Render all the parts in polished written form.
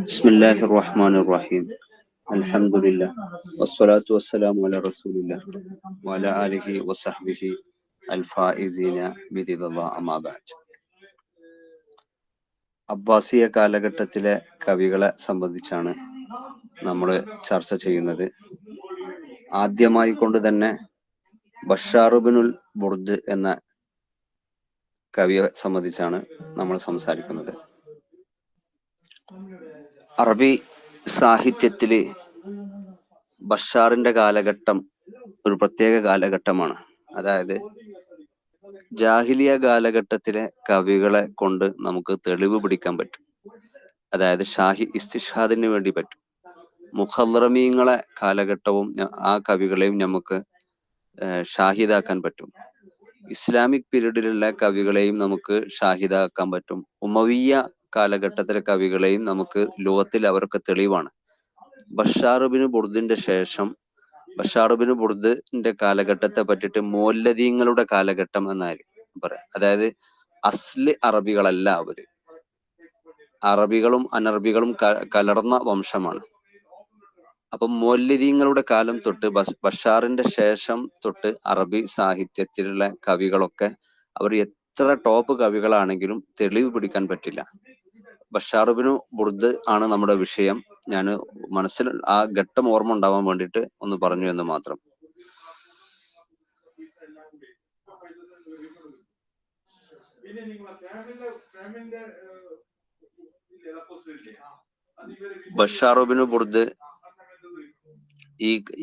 Bismillahirrahmanirrahim. Alhamdulillah. Wassalatu wassalamu ala rasulillah. Wa ala alihi wa sahbihi al-faizina bididallah amma ba'd. അബ്ബാസിയ കാലഘട്ടത്തിലെ കവികളെ സംബന്ധിച്ചാണ് നമ്മൾ ചർച്ച ചെയ്യുന്നത്. ആദ്യമായി കൊണ്ട് തന്നെ ബഷാറുബിനുൽ ബുർദ് എന്ന കവിയെ സംബന്ധിച്ചാണ് നമ്മൾ സംസാരിക്കുന്നത്. അറബി സാഹിത്യത്തില് ബഷാറിന്റെ കാലഘട്ടം ഒരു പ്രത്യേക കാലഘട്ടമാണ്. അതായത് ജാഹിലിയ കാലഘട്ടത്തിലെ കവികളെ കൊണ്ട് നമുക്ക് തെളിവ് പിടിക്കാൻ പറ്റും. അതായത് ഷാഹി ഇസ്തിഷാദിന് വേണ്ടി പറ്റും. മുഖദ്റമീങ്ങളെ കാലഘട്ടവും ആ കവികളെയും നമുക്ക് ഷാഹിദാക്കാൻ പറ്റും. ഇസ്ലാമിക് പീരീഡിലുള്ള കവികളെയും നമുക്ക് ഷാഹിദാക്കാൻ പറ്റും. ഉമവിയ കാലഘട്ടത്തിലെ കവികളെയും നമുക്ക് ലോകത്തിൽ അവർക്ക് തെളിവാണ്. ബഷാറുബിന് ബുർദിന്റെ ശേഷം ബഷാറുബിന് ബുർദിന്റെ കാലഘട്ടത്തെ പറ്റിയിട്ട് മൗലദീങ്ങളുടെ കാലഘട്ടം എന്നായിരിക്കും പറയാം. അതായത് അസ്ല് അറബികളല്ല അവര്, അറബികളും അനർബികളും കലർന്ന വംശമാണ്. അപ്പൊ മൗലദീങ്ങളുടെ കാലം തൊട്ട് ബഷാറിന്റെ ശേഷം തൊട്ട് അറബി സാഹിത്യത്തിലുള്ള കവികളൊക്കെ അവർ എത്ര ടോപ്പ് കവികളാണെങ്കിലും തെളിവ് പിടിക്കാൻ പറ്റില്ല. ബഷാറുബിന് ബുർദ് ആണ് നമ്മുടെ വിഷയം. ഞാൻ മനസ്സിൽ ആ ഘട്ടം ഓർമ്മ ഉണ്ടാവാൻ വേണ്ടിയിട്ട് ഒന്ന് പറഞ്ഞു എന്ന് മാത്രം. ബഷാറുബിന് ബുർദ്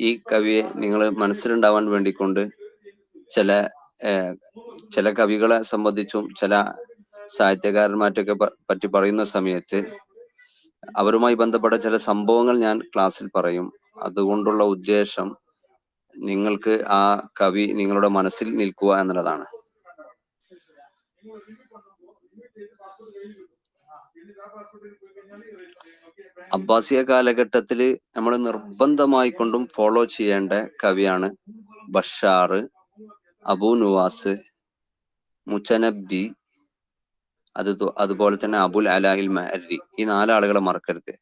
ഈ കവിയെ നിങ്ങൾ മനസ്സിലുണ്ടാവാൻ വേണ്ടിക്കൊണ്ട് ചില കവികളെ സംബന്ധിച്ചും ചില സാഹിത്യകാരന്മാരൊക്കെ പറ്റി പറയുന്ന സമയത്ത് അവരുമായി ബന്ധപ്പെട്ട ചില സംഭവങ്ങൾ ഞാൻ ക്ലാസ്സിൽ പറയും. അതുകൊണ്ടുള്ള ഉദ്ദേശം നിങ്ങൾക്ക് ആ കവി നിങ്ങളുടെ മനസ്സിൽ നിൽക്കുക എന്നുള്ളതാണ്. അബ്ബാസിയ കാലഘട്ടത്തിൽ നമ്മൾ നിർബന്ധമായി കൊണ്ടും ഫോളോ ചെയ്യേണ്ട കവിയാണ് ബഷാർ, അബൂ നുവാസ്, മുച്ചനബി, അതുപോലെ തന്നെ അബുൽ അലാഹിൽ മഹരി. ഈ നാലാളുകളെ മറക്കരുത്.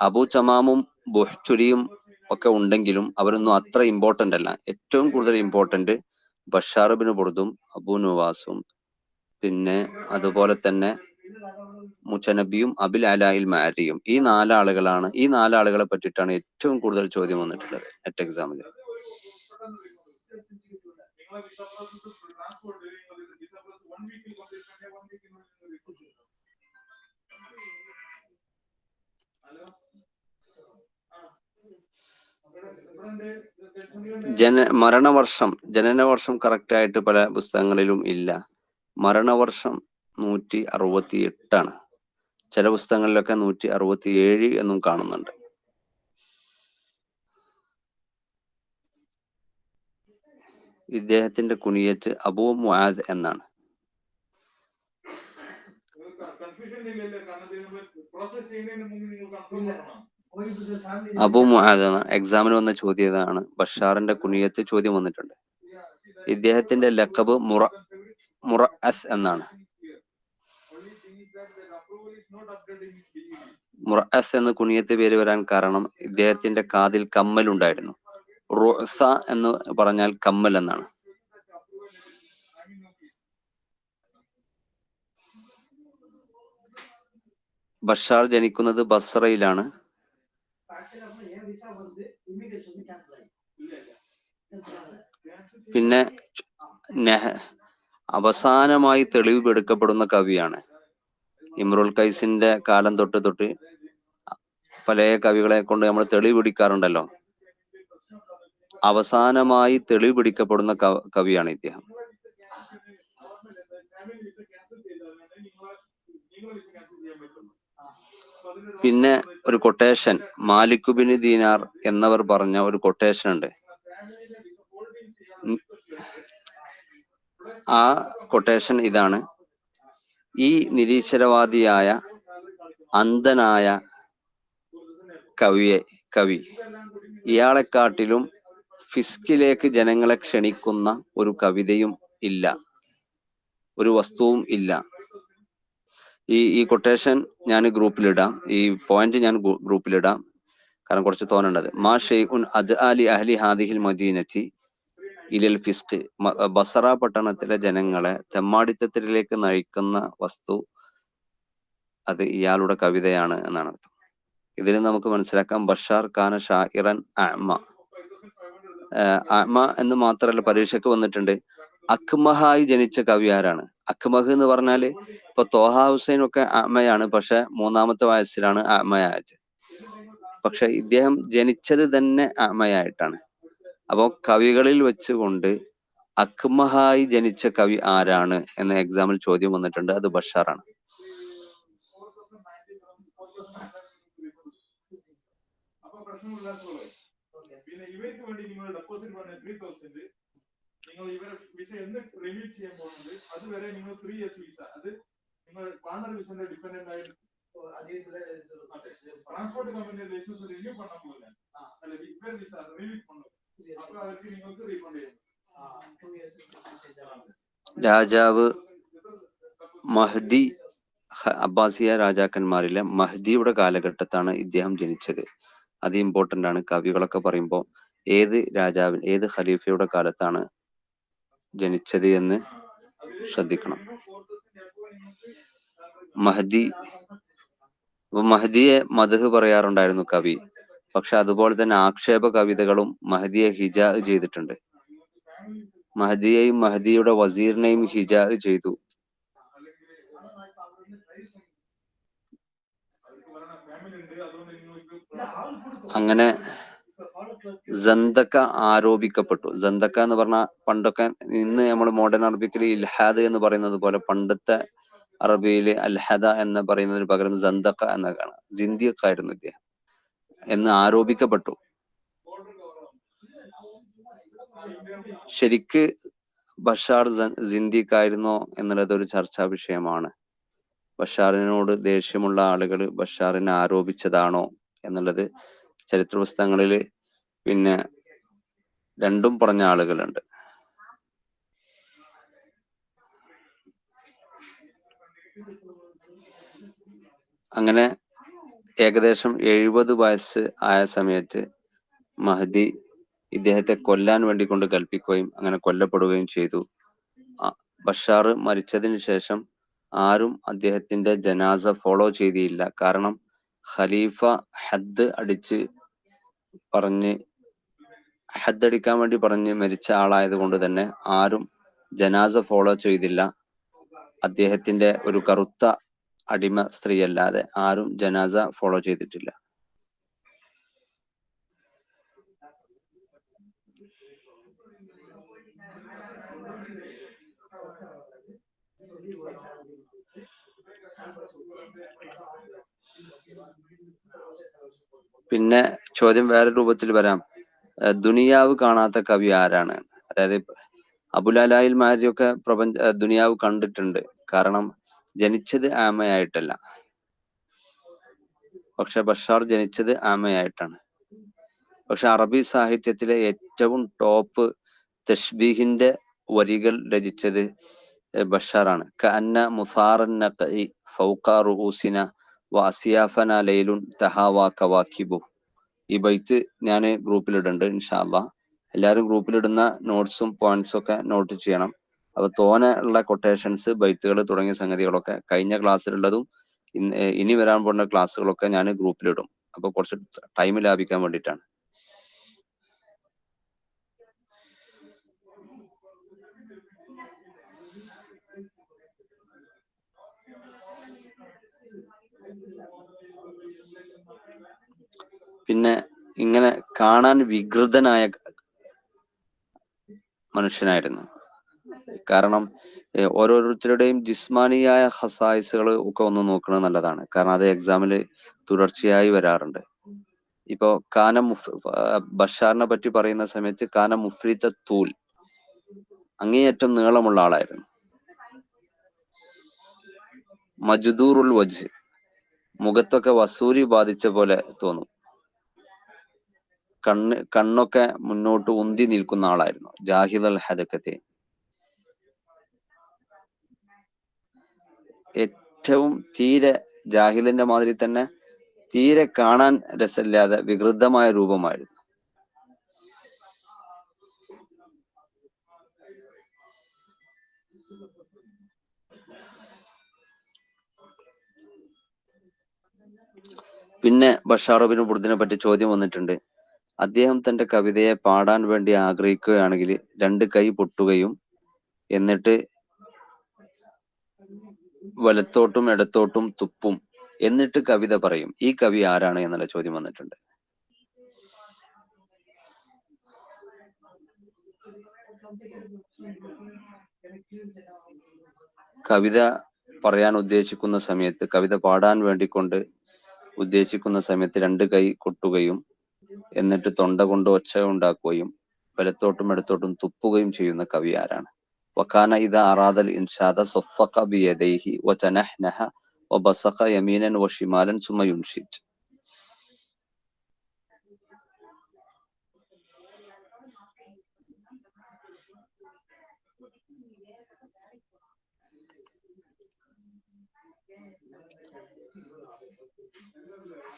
അബൂ ചമാമും ബുഹ്തുരിയും ഒക്കെ ഉണ്ടെങ്കിലും അവരൊന്നും അത്ര ഇമ്പോർട്ടന്റ് അല്ല. ഏറ്റവും കൂടുതൽ ഇമ്പോർട്ടന്റ് ബഷാറുബിന് ബുർദും അബൂ നുവാസും പിന്നെ അതുപോലെ തന്നെ മുച്ചനബിയും അബുൽ അലാഹിൽ മഹരിയും. ഈ നാലാളുകളാണ്. ഈ നാലാളുകളെ പറ്റിയിട്ടാണ് ഏറ്റവും കൂടുതൽ ചോദ്യം വന്നിട്ടുള്ളത് നെറ്റ് എക്സാമിൽ. ജനനവർഷം കറക്റ്റ് ആയിട്ട് പല പുസ്തകങ്ങളിലും ഇല്ല. മരണവർഷം 168 ചില പുസ്തകങ്ങളിലൊക്കെ 167 എന്നും കാണുന്നുണ്ട്. ഇദ്ദേഹത്തിന്റെ കുനിയത്ത് അബൂ മുആദ് എന്നാണ്. അബൂ മുആദ് എന്ന എക്സാമിന് വന്ന ചോദ്യം ഇതാണ്. ബഷാറിന്റെ കുനിയത്ത് ചോദ്യം വന്നിട്ടുണ്ട്. ഇദ്ദേഹത്തിന്റെ ലഖബ് മുറഅസ് എന്നാണ്. മുറഅസ് എന്ന് കുനിയത്ത് പേര് വരാൻ കാരണം ഇദ്ദേഹത്തിന്റെ കാതിൽ കമ്മൽ ഉണ്ടായിരുന്നു. റുഅസ എന്ന് പറഞ്ഞാൽ കമ്മൽ എന്നാണ്. ബഷാർ ജനിക്കുന്നത് ബസ്രയിലാണ്. പിന്നെ അവസാനമായി തെളിവ് എടുക്കപ്പെടുന്ന കവിയാണ്. ഇമ്രുൽ ഖൈസിന്റെ കാലം തൊട്ട് പല കവികളെ കൊണ്ട് നമ്മൾ തെളിവ് പിടിക്കാറുണ്ടല്ലോ. അവസാനമായി തെളിവ് പിടിക്കപ്പെടുന്ന കവിയാണ് ഇദ്ദേഹം. പിന്നെ ഒരു കൊട്ടേഷൻ മാലിക് ബിൻ ദീനാർ എന്നവർ പറഞ്ഞ ഒരു കൊട്ടേഷൻ ഉണ്ട്. ആ കൊട്ടേഷൻ ഇതാണ്: ഈ നിരീശ്വരവാദിയായ അന്ധനായ കവി ഇയാളെക്കാട്ടിലും ഫിസ്കിലേക്ക് ജനങ്ങളെ ക്ഷണിക്കുന്ന ഒരു കവിതയും ഇല്ല, ഒരു വസ്തുവും ഇല്ല. ഈ കൊട്ടേഷൻ ഞാൻ ഗ്രൂപ്പിലിടാം, ഈ പോയിന്റ് ഞാൻ ഗ്രൂപ്പിലിടാം, കാരണം കുറച്ച് തോന്നുണ്ടത്. മാ ഷെയ്ഖുൻ അദ് അലി അഹ്ലി ഹാദിഹിൽ മദീനത്തി ഇലൽ ഫിസ്റ്റ്, ബസറ പട്ടണത്തിലെ ജനങ്ങളെ തെമ്മാടിത്തത്തിലേക്ക് നയിക്കുന്ന വസ്തു അത് ഇയാളുടെ കവിതയാണ് എന്നാണ് അർത്ഥം. ഇതിൽ നമുക്ക് മനസ്സിലാക്കാം ബഷാർ ഖാന ഷാഇറൻ അഅ്മ. അഅ്മ എന്ന് മാത്രമല്ല, പരീക്ഷയ്ക്ക് വന്നിട്ടുണ്ട് അക്മഹായി ജനിച്ച കവി ആരാണ്? അക്മഹ് എന്ന് പറഞ്ഞാല് ഇപ്പൊ തോഹ ഹുസൈൻ ഒക്കെ അഅ്മയാണ്, പക്ഷെ 3-ാമത്തെ വയസ്സിലാണ് അഅ്മയായത്. പക്ഷെ ഇദ്ദേഹം ജനിച്ചത് തന്നെ അഅ്മയായിട്ടാണ്. അപ്പോ കവികളിൽ വെച്ചുകൊണ്ട് അക്മഹായി ജനിച്ച കവി ആരാണ് എന്ന എക്സാമിൽ ചോദ്യം വന്നിട്ടുണ്ട്. അത് ബഷാറാണ്. പിന്നെ ഇവർക്ക് വേണ്ടി നിങ്ങൾ ഡെപ്പോസിറ്റ് പറഞ്ഞ 3000 നിങ്ങൾ ഇവരെ വിസ എന്ന് റിന്യൂ ചെയ്യാൻ പോകുന്നത് അതുവരെ നിങ്ങൾ 3 years വിസ, അത് നിങ്ങൾ പാർട്ണർ വിസന്റെ ഡിപെൻഡന്റ് ആയിട്ട് ട്രാൻസ്പോർട്ട് കമ്പനി ലൈസൻസ് റിന്യൂ பண்ண போகல, അല്ല ഇവർ വിസ റിന്യൂ பண்ணும், അപ്പോൾ അവർക്ക് നിങ്ങൾക്ക് റീഫണ്ട് ചെയ്യും. രാജാവ് മഹ്ദി, അബ്ബാസിയ രാജാക്കന്മാരിലെ മഹ്ദിയുടെ കാലഘട്ടത്താണ് ഇദ്ദേഹം ജനിച്ചത്. അത് ഇമ്പോർട്ടന്റ് ആണ്. കവികളൊക്കെ പറയുമ്പോൾ ഏത് രാജാവിൻ ഏത് ഖലീഫയുടെ കാലത്താണ് ജനിച്ചത് എന്ന് ശ്രദ്ധിക്കണം. മഹ്ദി, മഹ്ദിയെ മദ്ഹ് പറയാറുണ്ടായിരുന്നു കവി. പക്ഷെ അതുപോലെ തന്നെ ആക്ഷേപ കവിതകളും മഹ്ദിയെ ഹിജാ ചെയ്തിട്ടുണ്ട്. മഹ്ദിയെയും മഹ്ദിയുടെ വസീറിനെയും ഹിജാ ചെയ്തു. അങ്ങനെ സന്തക്ക ആരോപിക്കപ്പെട്ടു. സന്തക്ക എന്ന് പറഞ്ഞാൽ പണ്ടൊക്കെ, ഇന്ന് നമ്മൾ മോഡേൺ അറബിക്കിൽ ഇൽഹാദ് എന്ന് പറയുന്നത് പോലെ പണ്ടത്തെ അറബിയിൽ അൽഹദ എന്ന് പറയുന്നതിന് പകരം സന്തക്ക എന്നൊക്കെയാണ്. സിന്ദിഖായിരുന്നു ഇദ്ദേഹം എന്ന് ആരോപിക്കപ്പെട്ടു. ശരിക്ക് ബഷാർ സിന്ദിഖായിരുന്നോ എന്നുള്ളത് ഒരു ചർച്ചാ വിഷയമാണ്. ബഷാറിനോട് ദേഷ്യമുള്ള ആളുകൾ ബഷാറിനെ ആരോപിച്ചതാണോ എന്നുള്ളത് ചരിത്ര പുസ്തകങ്ങളിൽ പിന്നെ രണ്ടും പറഞ്ഞ ആളുകളുണ്ട്. അങ്ങനെ ഏകദേശം 70 വയസ്സ് ആയ സമയത്ത് മഹ്ദി ഇദ്ദേഹത്തെ കൊല്ലാൻ വേണ്ടി കൊണ്ട് കൽപ്പിക്കുകയും അങ്ങനെ കൊല്ലപ്പെടുകയും ചെയ്തു. ബഷാർ മരിച്ചതിന് ശേഷം ആരും അദ്ദേഹത്തിന്റെ ജനാസ ഫോളോ ചെയ്തില്ല. കാരണം ഖലീഫ ഹദ് അടിക്കാൻ വേണ്ടി പറഞ്ഞ് മരിച്ച ആളായത് കൊണ്ട് തന്നെ ആരും ജനാസ ഫോളോ ചെയ്തില്ല. അദ്ദേഹത്തിന്റെ ഒരു കറുത്ത അടിമ സ്ത്രീ അല്ലാതെ ആരും ജനാസ ഫോളോ ചെയ്തിട്ടില്ല. പിന്നെ ചോദ്യം വേറെ രൂപത്തിൽ വരാം, ദുനിയാവ് കാണാത്ത കവി ആരാണ്? അതായത് അബുലാലായിൽമാരിയൊക്കെ ദുനിയാവ് കണ്ടിട്ടുണ്ട്. കാരണം ജനിച്ചത് ആമയായിട്ടല്ല, പക്ഷെ ബഷാർ ജനിച്ചത് ആമയായിട്ടാണ്. പക്ഷെ അറബി സാഹിത്യത്തിലെ ഏറ്റവും ടോപ്പ് തഷ്ബീഹിന്റെ വരികൾ രചിച്ചത് ബഷാറാണ്. കഅന്ന മുസാറൻ നഖഇ ഫൗഖ റുഊസിന വഅസിയാഫന ലൈലുൻ തഹാവാ കവാകിബു. ഈ ബൈത്ത് ഞാൻ ഗ്രൂപ്പിലിടുന്നുണ്ട് ഇൻഷാ അല്ലാഹ്. എല്ലാവരും ഗ്രൂപ്പിലിടുന്ന നോട്ട്സും പോയിന്റ്സും ഒക്കെ നോട്ട് ചെയ്യണം. അപ്പൊ തോനെ ഉള്ള കൊട്ടേഷൻസ്, ബൈത്തുകൾ തുടങ്ങിയ സംഗതികളൊക്കെ കഴിഞ്ഞ ക്ലാസ്സിലുള്ളതും ഇനി വരാൻ പോകുന്ന ക്ലാസ്സുകളൊക്കെ ഞാൻ ഗ്രൂപ്പിലിടും. അപ്പൊ കുറച്ച് ടൈം ലാഭിക്കാൻ വേണ്ടിയിട്ടാണ്. പിന്നെ ഇങ്ങനെ കാണാൻ വികൃതനായ മനുഷ്യനായിരുന്നു. കാരണം ഓരോരുത്തരുടെയും ജിസ്മാനിയായ ഹസായിസുകൾ ഒക്കെ ഒന്ന് നോക്കുന്നത് നല്ലതാണ്. കാരണം അത് എക്സാമിൽ തുടർച്ചയായി വരാറുണ്ട്. ഇപ്പോ ബഷാറിനെ പറ്റി പറയുന്ന സമയത്ത് കാന മുഫ്രിത്ത തൂൽ, അങ്ങേയറ്റം നീളമുള്ള ആളായിരുന്നു. മജ്ദൂറുൽ വജ്ഹ്, മുഖത്തൊക്കെ വസൂരി ബാധിച്ച പോലെ തോന്നും. കണ്ണൊക്കെ മുന്നോട്ട് ഉന്തി നിൽക്കുന്ന ആളായിരുന്നു. ജാഹിദൽ ഹദക്കത്തെ, ഏറ്റവും തീരെ ജാഹിലിന്റെ മാതിരി തന്നെ തീരെ കാണാൻ രസമില്ലാതെ വികൃതമായ രൂപമായിരുന്നു. പിന്നെ ബഷാർ ബിൻ ബുർദിനെ പറ്റി ചോദ്യം വന്നിട്ടുണ്ട്. അദ്ദേഹം തന്റെ കവിതയെ പാടാൻ വേണ്ടി ആഗ്രഹിക്കുകയാണെങ്കിൽ 2 കൈ പൊട്ടുകയും എന്നിട്ട് വലത്തോട്ടും ഇടത്തോട്ടും തുപ്പും, എന്നിട്ട് കവിത പറയും. ഈ കവി ആരാണ് എന്നുള്ള ചോദ്യം വന്നിട്ടുണ്ട്. കവിത പറയാൻ ഉദ്ദേശിക്കുന്ന സമയത്ത്, കവിത പാടാൻ വേണ്ടിക്കൊണ്ട് ഉദ്ദേശിക്കുന്ന സമയത്ത് 2 കൈ കൊട്ടുകയും എന്നിട്ട് തൊണ്ട കൊണ്ട് ഒച്ച ഉണ്ടാക്കുകയും വലത്തോട്ടും ഇടത്തോട്ടും തുപ്പുകയും ചെയ്യുന്ന കവി ആരാണ്? വക്കാന ഇദാ അറാദൽ ഇൻഷാദ സഫഖ ബിയദൈഹി വതനഹ്നഹ വബസഖ യമീനൻ വശിമാലൻ സുമ്മ യുൻഷിദ്.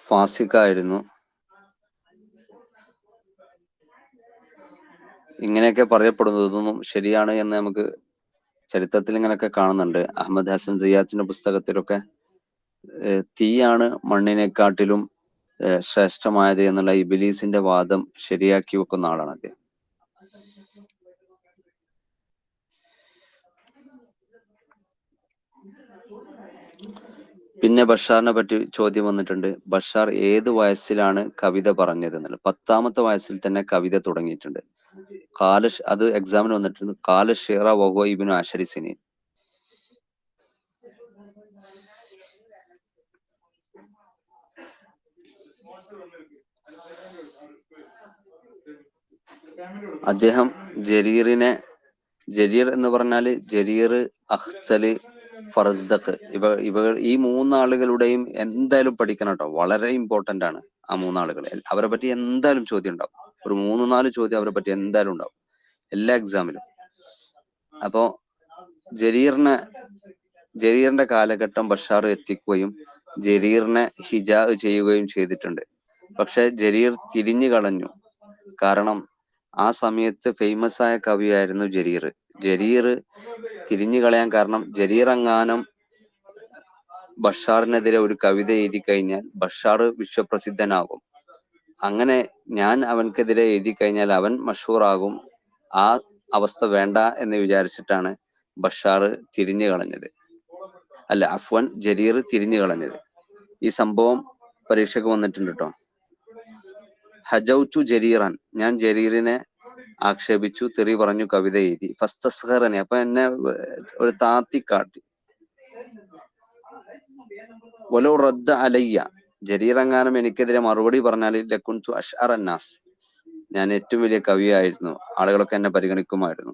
ഫാസിക്കായിരുന്നു. ഇങ്ങനെയൊക്കെ പറയപ്പെടുന്നതൊന്നും ശരിയാണ് എന്ന് നമുക്ക് ചരിത്രത്തിൽ ഇങ്ങനെയൊക്കെ കാണുന്നുണ്ട്. അഹമ്മദ് ഹസൻ സിയാത്തിന്റെ പുസ്തകത്തിലൊക്കെ തീയാണ് മണ്ണിനെക്കാട്ടിലും ശ്രേഷ്ഠമായത് എന്നുള്ള ഇബിലീസിന്റെ വാദം ശരിയാക്കി വെക്കുന്ന ആളാണ് അദ്ദേഹം. പിന്നെ ബഷാറിനെ പറ്റി ചോദ്യം വന്നിട്ടുണ്ട്. ബഷാർ ഏത് വയസ്സിലാണ് കവിത പറഞ്ഞത് എന്നുള്ളത്. 10ാമത്തെ വയസ്സിൽ തന്നെ കവിത തുടങ്ങിയിട്ടുണ്ട്. അത് എക്സാമിന് വന്നിട്ടുണ്ട്. കാല ഷിറ വഹുവ ഇബ്നു അശരി സിനീൻ. അദ്ദേഹം ജരീർ എന്ന് പറഞ്ഞാല് ജരീർ, അഖ്തല്, ഫറസ്ദഖ്, ഈ 3 ആളുകളുടെയും എന്തായാലും പഠിക്കണം കേട്ടോ. വളരെ ഇമ്പോർട്ടന്റ് ആണ് ആ 3 ആളുകൾ. അവരെ പറ്റി എന്തായാലും ചോദ്യം ഉണ്ടാവും. ഒരു 3-4 ചോദ്യം അവരെ പറ്റി എന്തായാലും ഉണ്ടാവും എല്ലാ എക്സാമിലും. അപ്പോ ജരീറിന്റെ കാലഘട്ടം ബഷാർ എത്തിക്കുകയും ജരീറിനെ ഹിജാ ചെയ്യുകയും ചെയ്തിട്ടുണ്ട്. പക്ഷെ ജരീർ തിരിഞ്ഞു കളഞ്ഞു. കാരണം ആ സമയത്ത് ഫേമസ് ആയ കവിയായിരുന്നു ജരീർ. തിരിഞ്ഞു കളയാൻ കാരണം, ജരീർ എങ്ങാനും ബഷാറിനെതിരെ ഒരു കവിത എഴുതി കഴിഞ്ഞാൽ ബഷാർ വിശ്വപ്രസിദ്ധനാകും. അങ്ങനെ ഞാൻ അവൻക്കെതിരെ എഴുതി കഴിഞ്ഞാൽ അവൻ മഷൂറാകും. ആ അവസ്ഥ വേണ്ട എന്ന് വിചാരിച്ചിട്ടാണ് ബഷാർ തിരിഞ്ഞു കളഞ്ഞത്. ജരീർ തിരിഞ്ഞു കളഞ്ഞത്. ഈ സംഭവം പരീക്ഷയ്ക്ക് വന്നിട്ടുണ്ട് കേട്ടോ. ഹജൗറ്റു ജരീറാൻ, ഞാൻ ജരീറിനെ ആക്ഷേപിച്ചു, തെറി പറഞ്ഞു, കവിത എഴുതി. ഫസ്തസ്ഖറനി, അപ്പൊ എന്നെ ഒരു താത്തിക്കാട്ടി. വലോ റദ്ദ അലയ്യ, ജരീർ എങ്ങാനും എനിക്കെതിരെ മറുപടി പറഞ്ഞാൽ ലകുൻതു അഷ്അറ അന്നാസ്, ഞാൻ ഏറ്റവും വലിയ കവിയായിരുന്നു, ആളുകളൊക്കെ എന്നെ പരിഗണിക്കുമായിരുന്നു.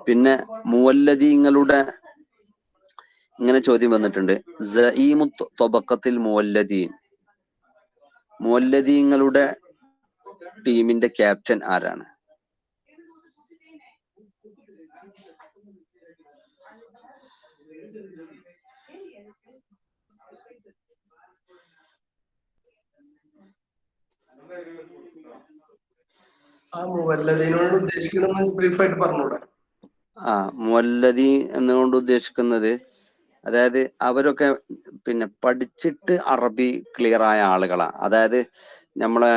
പിന്നെ മുവല്ലദീങ്ങളുടെ ഇങ്ങനെ ചോദ്യം വന്നിട്ടുണ്ട്. സഈമു ത്വബഖത്തിൽ മുവല്ലദീങ്ങളുടെ ടീമിന്റെ ക്യാപ്റ്റൻ ആരാണ്? മുവല്ലദീ എന്നുകൊണ്ട് ഉദ്ദേശിക്കുന്നത്, അതായത് അവരൊക്കെ പിന്നെ പഠിച്ചിട്ട് അറബി ക്ലിയർ ആയ ആളുകളാ. അതായത് നമ്മളെ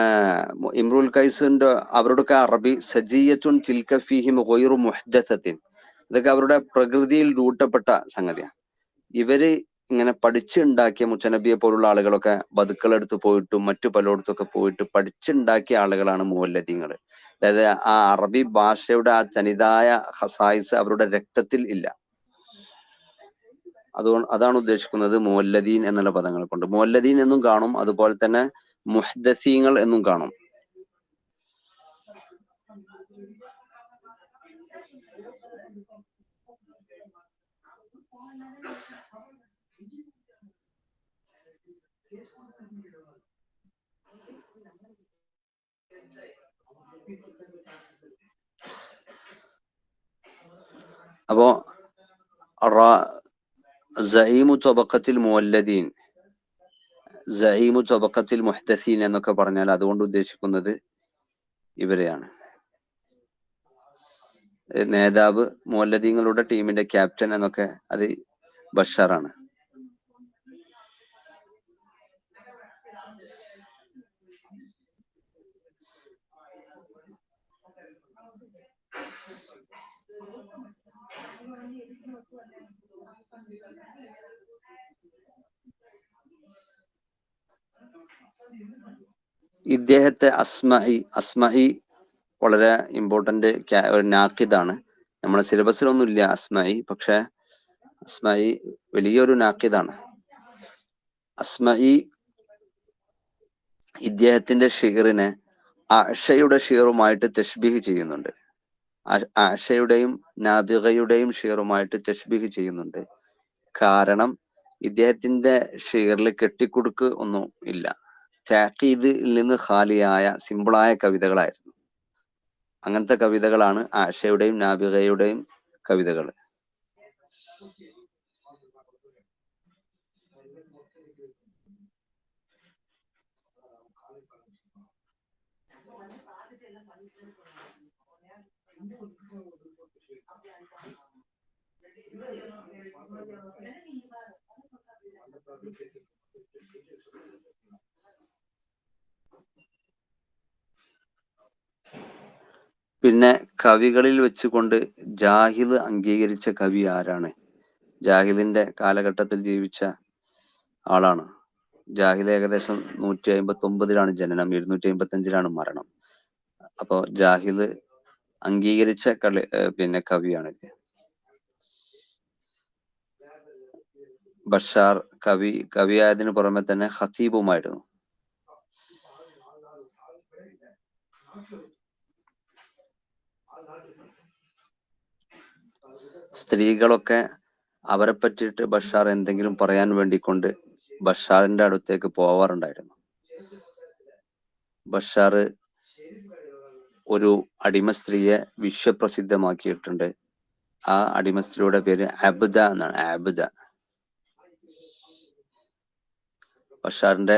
ഇമ്രുൽ ഖൈസിന്റെ അവരുടെയൊക്കെ അറബി സജിയത്തുൻ തിൽക ഫീഹിം ഗൈറു മുഹ്ദസത്തിൻ, ഇതൊക്കെ അവരുടെ പ്രകൃതിയിൽ രൂട്ടപ്പെട്ട സംഗതിയാണ്. ഇവര് ഇങ്ങനെ പഠിച്ചുണ്ടാക്കിയ മുച്ചനബിയെ പോലുള്ള ആളുകളൊക്കെ ബതുക്കളെടുത്ത് പോയിട്ടും മറ്റു പലയിടത്തൊക്കെ പോയിട്ട് പഠിച്ചുണ്ടാക്കിയ ആളുകളാണ് മുവല്ലദീങ്ങൾ. അതായത് ആ അറബി ഭാഷയുടെ ആ തനിതായ ഖസായിസ് അവരുടെ രക്തത്തിൽ ഇല്ല. അതാണ് ഉദ്ദേശിക്കുന്നത് മുവല്ലദീൻ എന്നുള്ള പദങ്ങൾ കൊണ്ട്. മുവല്ലദീൻ എന്നും കാണും, അതുപോലെ തന്നെ മുഹ്ദസീങ്ങൾ എന്നും കാണും. അപ്പോ സഈമു ത്വബഖത്തിൽ മുവല്ലദീൻ, സഈമു ത്വബഖത്തിൽ മുഹ്തസീൻ എന്നൊക്കെ പറഞ്ഞാൽ അതുകൊണ്ട് ഉദ്ദേശിക്കുന്നത് ഇവരെയാണ്. നേതാവ്, മുവല്ലദീങ്ങളുടെ ടീമിന്റെ ക്യാപ്റ്റൻ എന്നൊക്കെ അത് ബഷാറാണ്. ഇദ്ദേഹത്തെ അസ്മഇ വളരെ ഇമ്പോർട്ടന്റ് ഒരു നാക്കിദാണ്. നമ്മുടെ സിലബസിലൊന്നും ഇല്ല അസ്മഇ, പക്ഷെ അസ്മഇ വലിയൊരു നാക്കിദാണ്. അസ്മഇ ഇദ്ദേഹത്തിന്റെ ഷിറിനെ അഷയുടെ ഷിറുമായിട്ട് തശ്ബീഹ് ചെയ്യുന്നുണ്ട്. അഷയുടെയും നാബിഗയുടെയും ഷിറുമായിട്ട് തശ്ബീഹ് ചെയ്യുന്നുണ്ട്. കാരണം ഇദ്ദേഹത്തിന്റെ ഷിറിൽ കെട്ടിക്കുടുക്ക് ഒന്നും ഇല്ല. താക്കീദിൽ നിന്ന് ഖാലിയായ സിമ്പിളായ കവിതകളായിരുന്നു. അങ്ങനത്തെ കവിതകളാണ് ആഷയുടെയും നാബിഗയുടെയും കവിതകൾ. പിന്നെ കവികളിൽ വെച്ചുകൊണ്ട് ജാഹിദ് അംഗീകരിച്ച കവി ആരാണ്? ജാഹിദിന്റെ കാലഘട്ടത്തിൽ ജീവിച്ച ആളാണ്. ജാഹിദ് ഏകദേശം 159 ജനനം, 255 മരണം. അപ്പോ ജാഹിദ് അംഗീകരിച്ച കവിയാണ് ഇത്. ബഷാർ കവിയായതിനു പുറമെ തന്നെ ഖതീബുമായിരുന്നു. സ്ത്രീകളൊക്കെ അവരെ പറ്റിയിട്ട് ബഷാർ എന്തെങ്കിലും പറയാൻ വേണ്ടിക്കൊണ്ട് ബഷാറിന്റെ അടുത്തേക്ക് പോവാറുണ്ടായിരുന്നു. ബഷാർ ഒരു അടിമ സ്ത്രീയെ വിശ്വപ്രസിദ്ധമാക്കിയിട്ടുണ്ട്. ആ അടിമ സ്ത്രീയുടെ പേര് അബ്ദ എന്നാണ്. അബ്ദ ബഷാറിന്റെ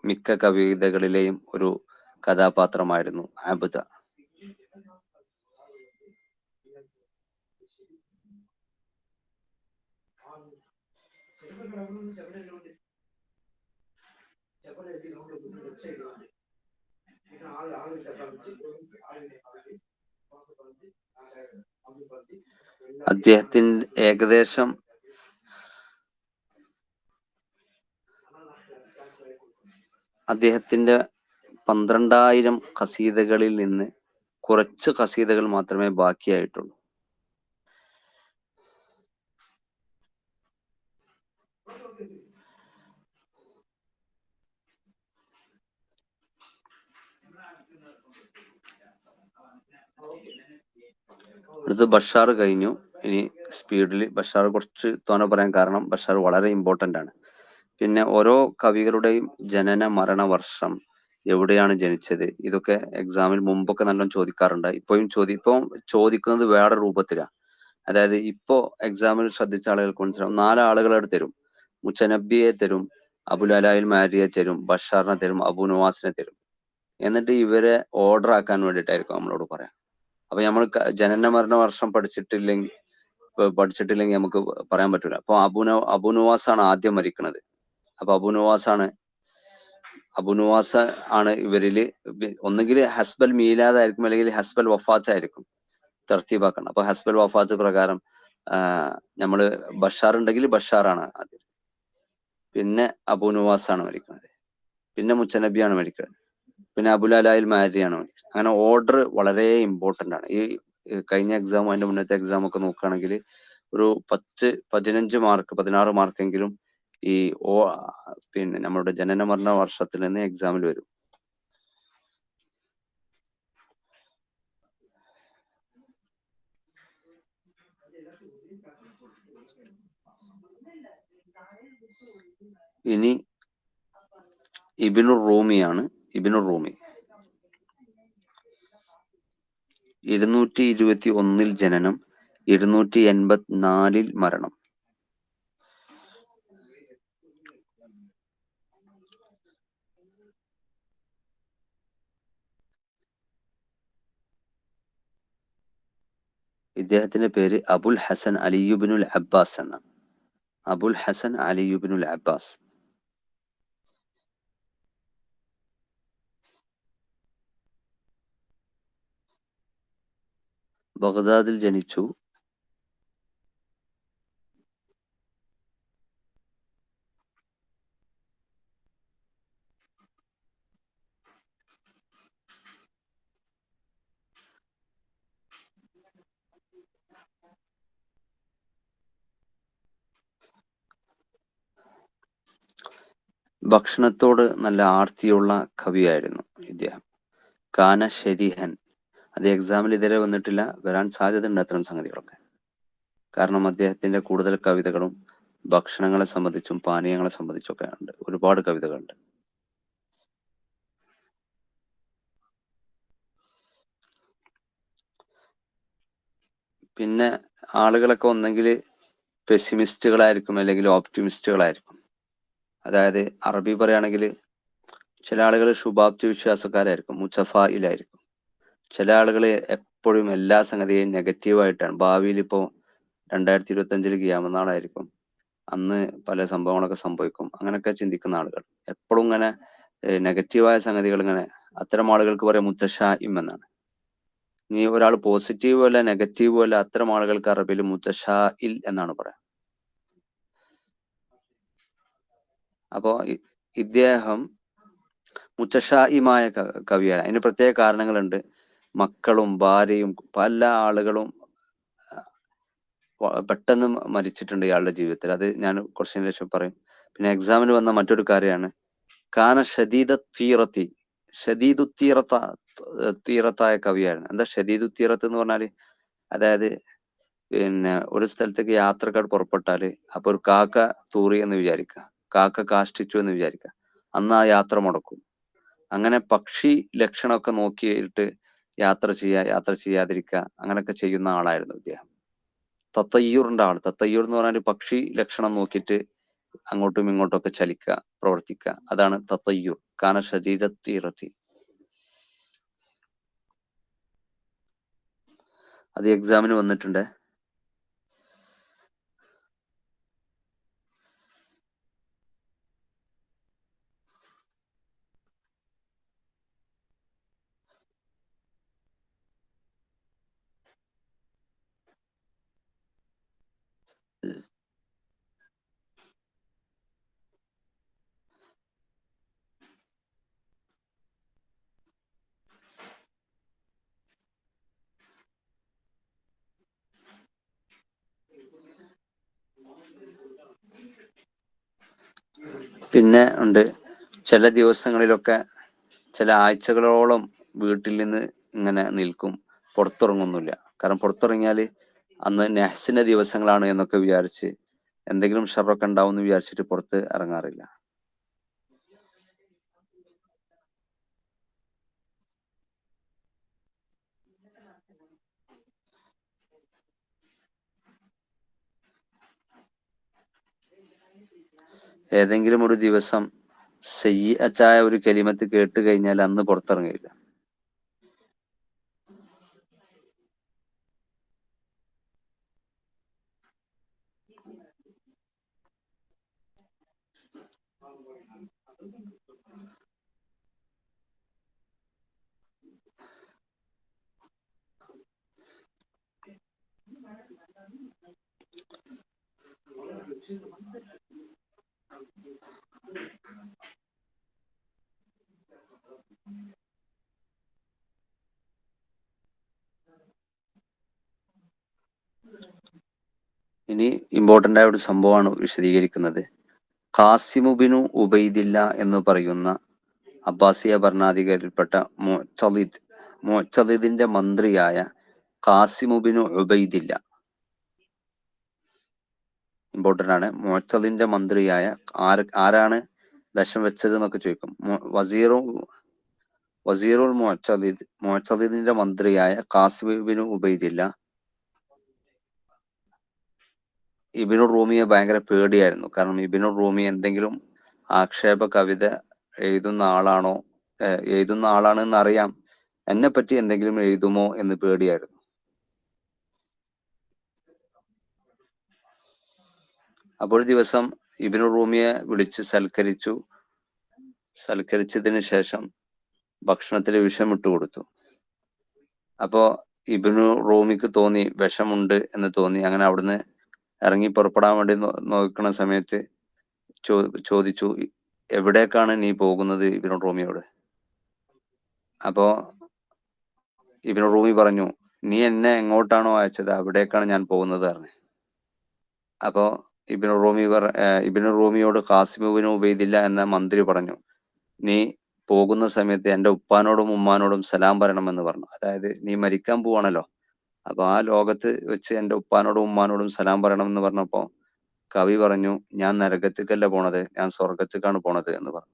മിക്ക കവിതകളിലെയും ഒരു കഥാപാത്രമായിരുന്നു അബ്ദ. അദ്ദേഹത്തിന്റെ ഏകദേശം 12,000 ഖസീദകളിൽ നിന്ന് കുറച്ച് ഖസീദകൾ മാത്രമേ ബാക്കിയായിട്ടുള്ളൂ. അടുത്ത് ബഷാർ കഴിഞ്ഞു. ഇനി സ്പീഡിൽ ബഷാർ കുറച്ച് തോനെ പറയാൻ കാരണം ബഷാർ വളരെ ഇമ്പോർട്ടന്റ് ആണ്. പിന്നെ ഓരോ കവികളുടെയും ജനന മരണ വർഷം, എവിടെയാണ് ജനിച്ചത്, ഇതൊക്കെ എക്സാമിൽ മുമ്പൊക്കെ നല്ലോണം ചോദിക്കാറുണ്ട്. ഇപ്പൊ ചോദിക്കുന്നത് വേറെ രൂപത്തിലാണ്. അതായത് ഇപ്പോ എക്സാമിൽ ശ്രദ്ധിച്ച ആളുകൾക്ക് മനസ്സിലാവും. 4 ആളുകളെ തരും. മുച്ചനബിയെ തരും, അബുൽ അലായിൽ മാരിയെ തരും, ബഷാറിനെ തരും, അബു നവാസിനെ തരും. എന്നിട്ട് ഇവരെ ഓർഡർ ആക്കാൻ വേണ്ടിയിട്ടായിരിക്കും നമ്മളോട് പറയാം. അപ്പൊ നമ്മൾ ജനന മരണ വർഷം പഠിച്ചിട്ടില്ലെങ്കിൽ നമുക്ക് പറയാൻ പറ്റൂല. അപ്പൊ അബു നവാസ് ആണ് ആദ്യം മരിക്കുന്നത്. അപ്പൊ അബു നവാസ് ആണ് ഇവരില് ഒന്നുകിൽ ഹസ്ബൽ മീലാദ് ആയിരിക്കും, അല്ലെങ്കിൽ ഹസ്ബൽ വഫാത്ത് ആയിരിക്കും തർത്തീബാക്കണം. അപ്പൊ ഹസ്ബൽ വഫാത്ത് പ്രകാരം നമ്മള് ബഷാർ ഉണ്ടെങ്കിൽ ബഷാറാണ് ആദ്യം, പിന്നെ അബു നവാസ് ആണ് മരിക്കുന്നത്, പിന്നെ മുച്ചനബിയാണ് മരിക്കുന്നത്, പിന്നെ അബുൽ അലായിൽ മാരിയാണ് മരിക്കുന്നത്. അങ്ങനെ ഓർഡർ വളരെ ഇമ്പോർട്ടന്റ് ആണ്. ഈ കഴിഞ്ഞ എക്സാമും അതിന്റെ മുന്നത്തെ എക്സാം ഒക്കെ നോക്കുകയാണെങ്കിൽ ഒരു 10-15 മാർക്ക് 16 മാർക്കെങ്കിലും ഈ പിന്നെ നമ്മുടെ ജനന മരണ വർഷത്തിൽ നിന്ന് എക്സാമിൽ വരും. ഇനി ഇബ്നുർ റൂമിയാണ്. ഇബ്നുർ റൂമി 221 ജനനം, 284 മരണം. ഇദ്ദേഹത്തിന്റെ പേര് അബുൽ ഹസൻ അലിയുബ്നുൽ അബ്ബാസ് എന്നാണ്. അബുൽ ഹസൻ അലിയുബ്നുൽ അബ്ബാസ്. ബഗ്ദാദിൽ ജനിച്ചു. ഭക്ഷണത്തോട് നല്ല ആർത്തിയുള്ള കവിയായിരുന്നു ഇദ്ദേഹം. കാന ഷരീഹൻ. അത് എക്സാമിൽ ഇതുവരെ വന്നിട്ടില്ല, വരാൻ സാധ്യതയുണ്ട് അത്തരം സംഗതികളൊക്കെ. കാരണം അദ്ദേഹത്തിന്റെ കൂടുതൽ കവിതകളും ഭക്ഷണങ്ങളെ സംബന്ധിച്ചും പാനീയങ്ങളെ സംബന്ധിച്ചൊക്കെ ഉണ്ട്. ഒരുപാട് കവിതകളുണ്ട്. പിന്നെ ആളുകളൊക്കെ ഒന്നെങ്കിൽ പെസിമിസ്റ്റുകളായിരിക്കും അല്ലെങ്കിൽ ഓപ്റ്റിമിസ്റ്റുകളായിരിക്കും. അതായത് അറബി പറയുകയാണെങ്കിൽ ചില ആളുകൾ ശുഭാപ്തി വിശ്വാസക്കാരായിരിക്കും, മുത്തഫായിലായിരിക്കും. ചില ആളുകൾ എപ്പോഴും എല്ലാ സംഗതിയും നെഗറ്റീവായിട്ടാണ്. ഭാവിയിൽ ഇപ്പോൾ 2025 ഖിയാമത്ത് നാളായിരിക്കും, അന്ന് പല സംഭവങ്ങളൊക്കെ സംഭവിക്കും, അങ്ങനെയൊക്കെ ചിന്തിക്കുന്ന ആളുകൾ. എപ്പോഴും ഇങ്ങനെ നെഗറ്റീവായ സംഗതികൾ ഇങ്ങനെ, അത്തരം ആളുകൾക്ക് പറയാം മുത്തശാഇം എന്നാണ്. നീ ഒരാൾ പോസിറ്റീവ് അല്ല നെഗറ്റീവ് അല്ല, അത്തരം ആളുകൾക്ക് അറബിയിൽ മുത്തശാഇൽ എന്നാണ് പറയാം. അപ്പോ ഇദ്ദേഹം മുത്തശാഇമായ കവിയാണ്. അതിന് പ്രത്യേക കാരണങ്ങളുണ്ട്. മക്കളും ഭാര്യയും പല ആളുകളും പെട്ടെന്ന് മരിച്ചിട്ടുണ്ട് ഇയാളുടെ ജീവിതത്തിൽ. അത് ഞാൻ കുറച്ചതിന് ശേഷം പറയും. പിന്നെ എക്സാമിന് വന്ന മറ്റൊരു കാര്യമാണ് കാന ഷദീദുത്തീറത്തി. തീറത്തായ കവിയായിരുന്നു. എന്താ ഷദീദുത്തീറത്ത് എന്ന് പറഞ്ഞാല്? അതായത് പിന്നെ ഒരു സ്ഥലത്തേക്ക് യാത്രക്കാർ പുറപ്പെട്ടാല് അപ്പൊ ഒരു കാക്ക തൂറി എന്ന് വിചാരിക്കുക, കാക്ക കാഷ്ടിച്ചു എന്ന് വിചാരിക്കുക, അന്ന് ആ യാത്ര മുടക്കും. അങ്ങനെ പക്ഷി ലക്ഷണമൊക്കെ നോക്കിയിട്ട് യാത്ര ചെയ്യാതിരിക്കുക, അങ്ങനെയൊക്കെ ചെയ്യുന്ന ആളായിരുന്നു ഇദ്ദേഹം. തത്തയ്യൂറിന്റെ ആൾ. തത്തയ്യൂർ എന്ന് പറഞ്ഞാൽ പക്ഷി ലക്ഷണം നോക്കിയിട്ട് അങ്ങോട്ടും ഇങ്ങോട്ടും ഒക്കെ ചലിക്കുക, പ്രവർത്തിക്കുക, അതാണ് തത്തയ്യൂർ. കാന ഷദീദത്തീറത്തി. അത് എക്സാമിന് വന്നിട്ടുണ്ട്. പിന്നെ ഉണ്ട് ചില ദിവസങ്ങളിലൊക്കെ ചില ആഴ്ചകളോളം വീട്ടിൽ നിന്ന് ഇങ്ങനെ നിൽക്കും, പുറത്തിറങ്ങുന്നില്ല. കാരണം പുറത്തിറങ്ങിയാൽ അന്ന് നെഹ്സിന്റെ ദിവസങ്ങളാണ് എന്നൊക്കെ വിചാരിച്ച് എന്തെങ്കിലും ഷറൊക്കെ ഉണ്ടാവും എന്ന് വിചാരിച്ചിട്ട് പുറത്ത് ഇറങ്ങാറില്ല. ഏതെങ്കിലും ഒരു ദിവസം സയ്യിഅത്തായ ഒരു കലിമത്ത് കേട്ട് കഴിഞ്ഞാൽ അന്ന് പുറത്തിറങ്ങില്ല. ഇനി ഇമ്പോർട്ടന്റ് ആയ ഒരു സംഭവമാണ് വിശദീകരിക്കുന്നത്. ഖാസിമുബിനു ഉബൈദില്ല എന്ന് പറയുന്ന അബ്ബാസിയ ഭരണാധികാരിയിൽപ്പെട്ട മുഅ്തദിദിന്റെ മന്ത്രിയായ ഖാസിമുബിനു ഉബൈദില്ല, ഇമ്പോർട്ടന്റ് ആണ്. മുഅ്തദിന്റെ മന്ത്രിയായ ആരാണ് വിഷം വെച്ചത് എന്നൊക്കെ ചോദിക്കും. വസീറുൽ മുഅ്തദിദിന്റെ മന്ത്രിയായ ഖാസിം ഇബ്നു ഉബൈദില്ല ഇബ്നു റൂമിയെ ഭയങ്കര പേടിയായിരുന്നു. കാരണം ഇബ്നു റൂമി എന്തെങ്കിലും ആക്ഷേപ കവിത എഴുതുന്ന ആളാണെന്ന് അറിയാം. എന്നെ പറ്റി എന്തെങ്കിലും എഴുതുമോ എന്ന് പേടിയായിരുന്നു. അപ്പോൾ ഒരു ദിവസം ഇബ്നു റൂമിയെ വിളിച്ച് സൽക്കരിച്ചതിന് ശേഷം ഭക്ഷണത്തിൽ വിഷമിട്ട് കൊടുത്തു. അപ്പോ ഇബ്നു റൂമിക്ക് തോന്നി വിഷമുണ്ട് എന്ന് തോന്നി. അങ്ങനെ അവിടുന്ന് ഇറങ്ങി പുറപ്പെടാൻ വേണ്ടി നോക്കുന്ന സമയത്ത് ചോദിച്ചു, എവിടേക്കാണ് നീ പോകുന്നത് ഇബ്നു റൂമിയോട്? അപ്പോ ഇബ്നു റൂമി പറഞ്ഞു, നീ എന്നെ എങ്ങോട്ടാണോ അയച്ചത് അവിടേക്കാണ് ഞാൻ പോകുന്നത് പറഞ്ഞു. അപ്പോ ഇബ്നു റൂമിയോട് ഖാസിം ഇബ്നു ഉബൈദില്ല എന്ന മന്ത്രി പറഞ്ഞു, നീ പോകുന്ന സമയത്ത് എൻ്റെ ഉപ്പാനോടും ഉമ്മാനോടും സലാം പറയണമെന്ന് പറഞ്ഞു. അതായത് നീ മരിക്കാൻ പോവാണല്ലോ, അപ്പൊ ആ ലോകത്ത് വെച്ച് എൻ്റെ ഉപ്പാനോടും ഉമ്മാനോടും സലാം പറയണമെന്ന് പറഞ്ഞപ്പോ കവി പറഞ്ഞു, ഞാൻ നരകത്തേക്കല്ല പോണത്, ഞാൻ സ്വർഗത്തേക്കാണ് പോണത് എന്ന് പറഞ്ഞു.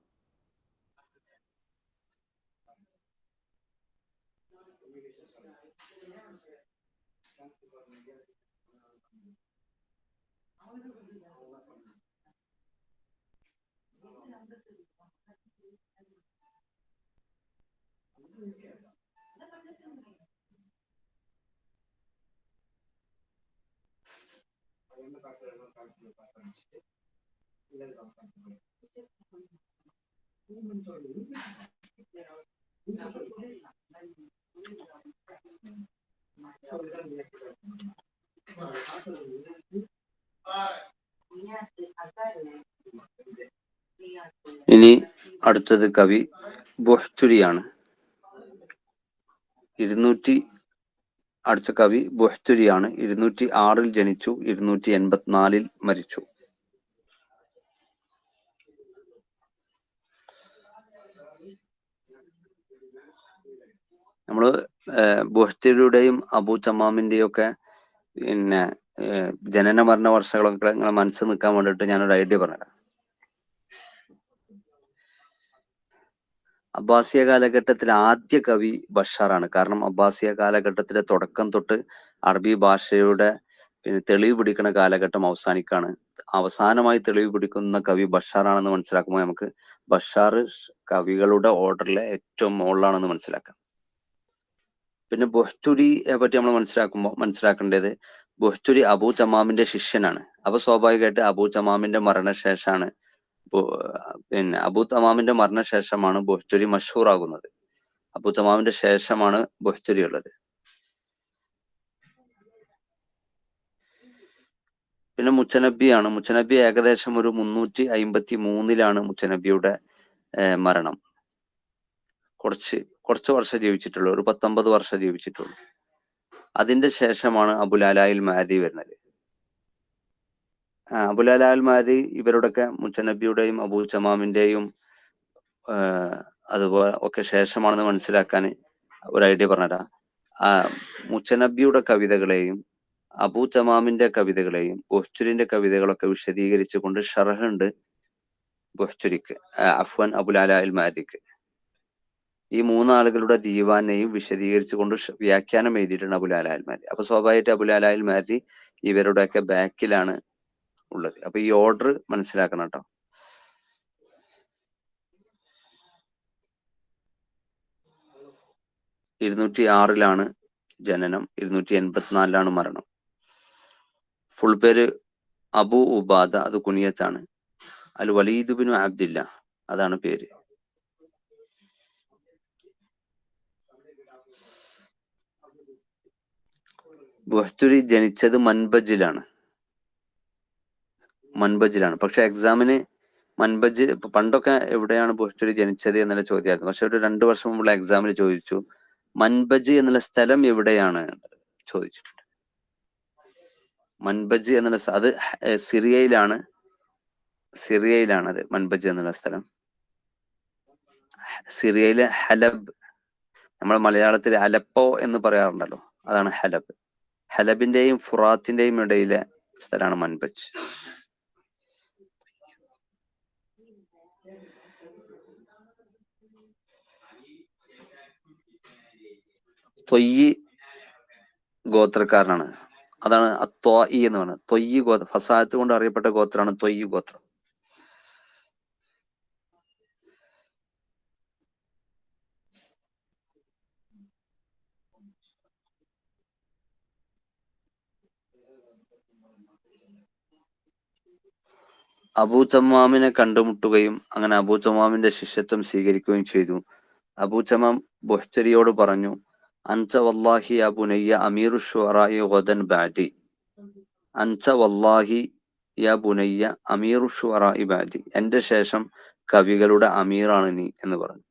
ഇനി അടുത്തത് കവി ബുഹ്തുരിയാണ്. അടുത്ത കവി ബുഹ്തുരിയാണ്. 206 ജനിച്ചു, 284 മരിച്ചു. നമ്മള് ബുഹ്തുരിയുടെയും അബൂ തമാമിന്റെയും ഒക്കെ പിന്നെ ജനന മരണ വർഷങ്ങളൊക്കെ നിങ്ങളെ മനസ്സിൽ നിൽക്കാൻ വേണ്ടിയിട്ട് ഞാനൊരു ഐഡിയ പറഞ്ഞുതരാം. അബ്ബാസിയ കാലഘട്ടത്തിൽ ആദ്യ കവി ബഷാറാണ്. കാരണം അബ്ബാസിയ കാലഘട്ടത്തിലെ തുടക്കം തൊട്ട് അറബി ഭാഷയുടെ തെളിവ് പിടിക്കുന്ന കാലഘട്ടം അവസാനിക്കാണ്. അവസാനമായി തെളിവ് പിടിക്കുന്ന കവി ബഷാറാണെന്ന് മനസ്സിലാക്കുമ്പോൾ നമുക്ക് ബഷാർ കവികളുടെ ഓർഡറിലെ ഏറ്റവും മുകളിലാണെന്ന് മനസ്സിലാക്കാം. പിന്നെ ബുഹ്തുരിയെ പറ്റി നമ്മൾ മനസ്സിലാക്കേണ്ടത് ബുഹ്തുരി അബൂ തമാമിന്റെ ശിഷ്യനാണ്. അപ്പൊ സ്വാഭാവികമായിട്ട് അബൂ തമാമിന്റെ മരണശേഷമാണ് അബൂ തമാമിന്റെ മരണശേഷമാണ് ബുഹ്തുരി മഷ്ഹൂറാകുന്നത്. അബൂ തമാമിന്റെ ശേഷമാണ് ബുഹ്തുരി ഉള്ളത്. പിന്നെ മുച്ചനബി ഏകദേശം ഒരു 353 മുച്ചനബിയുടെ മരണം. കുറച്ച് വർഷം ജീവിച്ചിട്ടുള്ളൂ, ഒരു 19 വർഷം ജീവിച്ചിട്ടുള്ളൂ. അതിന്റെ ശേഷമാണ് അബുൽ അലായിൽ മഹദി വരുന്നത്. അബുൽ അലായിൽ മഹദി ഇവരുടെയൊക്കെ മുച്ചനബിയുടെയും അബൂ തമാമിന്റെയും അതുപോലെ ഒക്കെ ശേഷമാണെന്ന് മനസ്സിലാക്കാൻ ഒരു ഐഡിയ പറഞ്ഞുതരാം. മുച്ചനബിയുടെ കവിതകളെയും അബൂ തമാമിന്റെ കവിതകളെയും ബുഹ്തുരിന്റെ കവിതകളൊക്കെ വിശദീകരിച്ചുകൊണ്ട് ഷർഹ് ഉണ്ട് ബുഹ്തുരിക്ക്, അബുൽ അലായിൽ മഹദിക്ക്. ഈ മൂന്നാളുകളുടെ ദീവാനെയും വിശദീകരിച്ചുകൊണ്ട് വ്യാഖ്യാനം എഴുതിയിട്ടുണ്ട് അബുൽ അലായിൽ മഹദി. അപ്പൊ സ്വാഭാവികമായിട്ട് അബുൽ അലായിൽ മഹദി ഇവരുടെയൊക്കെ ബാക്കിലാണ് ഉള്ളത്. അപ്പൊ ഈ ഓർഡർ മനസ്സിലാക്കണം കേട്ടോ. 206 ജനനം, 284 മരണം. ഫുൾ പേര് അബു ഉബാദ, അത് കുനിയത്താണ്. അൽ വലീദ് ബിൻ അബ്ദില്ല, അതാണ് പേര്. ബുഹ്തുരി ജനിച്ചത് മൻബജിലാണ്. പക്ഷെ എക്സാമിന് മൻബജ് പണ്ടൊക്കെ എവിടെയാണ് ബുഹ്തുരി ജനിച്ചത് എന്നുള്ള ചോദ്യമായിരുന്നു. പക്ഷെ ഒരു 2 വർഷം മുമ്പുള്ള എക്സാമിന് ചോദിച്ചു മൻബജ് എന്നുള്ള സ്ഥലം എവിടെയാണ് ചോദിച്ചിട്ടുണ്ട്. മൻബജ് എന്നുള്ള അത് സിറിയയിലാണ് അത് മൻബജ് എന്നുള്ള സ്ഥലം. സിറിയയിലെ ഹലബ്, നമ്മൾ മലയാളത്തിൽ അലപ്പോ എന്ന് പറയാറുണ്ടല്ലോ, അതാണ് ഹലബ്. ഹലബിന്റെയും ഫുറാത്തിന്റെയും ഇടയിലെ സ്ഥലമാണ് മൻബജ്. തൊയ്യി ഗോത്രക്കാരനാണ്. അതാണ് ത്വായി എന്ന് പറയുന്നത്. തൊയ്യി ഗോത്ര, ഫസാഹത്ത് കൊണ്ട് അറിയപ്പെട്ട ഗോത്രമാണ് തൊയ്യി ഗോത്രം. അബൂ തമ്മാമിനെ കണ്ടുമുട്ടുകയും അങ്ങനെ അബൂ തമ്മാമിന്റെ ശിഷ്യത്വം സ്വീകരിക്കുകയും ചെയ്തു. അബൂ തമ്മാം ബുഹ്തരിയോട് പറഞ്ഞു, അൻത വല്ലാഹി യാ ബുനയ്യ അമീറു ശുഅറാഇ ഗദൻ ബഅദി. അൻത വല്ലാഹി യാ ബുനയ്യ അമീറു ശുഅറാഇ ബഅദി. എന്റെ ശേഷം കവികളുടെ അമീറാണ് നീ എന്ന് പറഞ്ഞു.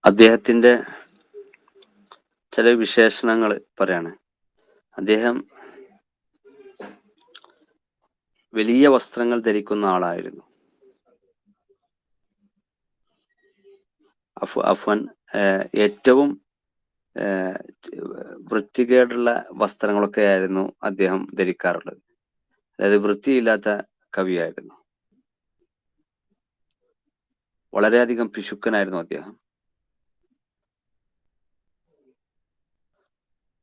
അദ്ദേഹത്തിന്റെ ചില വിശേഷണങ്ങൾ പറയാണ്. അദ്ദേഹം വലിയ വസ്ത്രങ്ങൾ ധരിക്കുന്ന ആളായിരുന്നു. അഫ്വാൻ ഏറ്റവും വൃത്തികേടുള്ള വസ്ത്രങ്ങളൊക്കെ ആയിരുന്നു അദ്ദേഹം ധരിക്കാറുള്ളത്. അതായത് വൃത്തിയില്ലാത്ത കവിയായിരുന്നു. വളരെയധികം പിശുക്കനായിരുന്നു അദ്ദേഹം.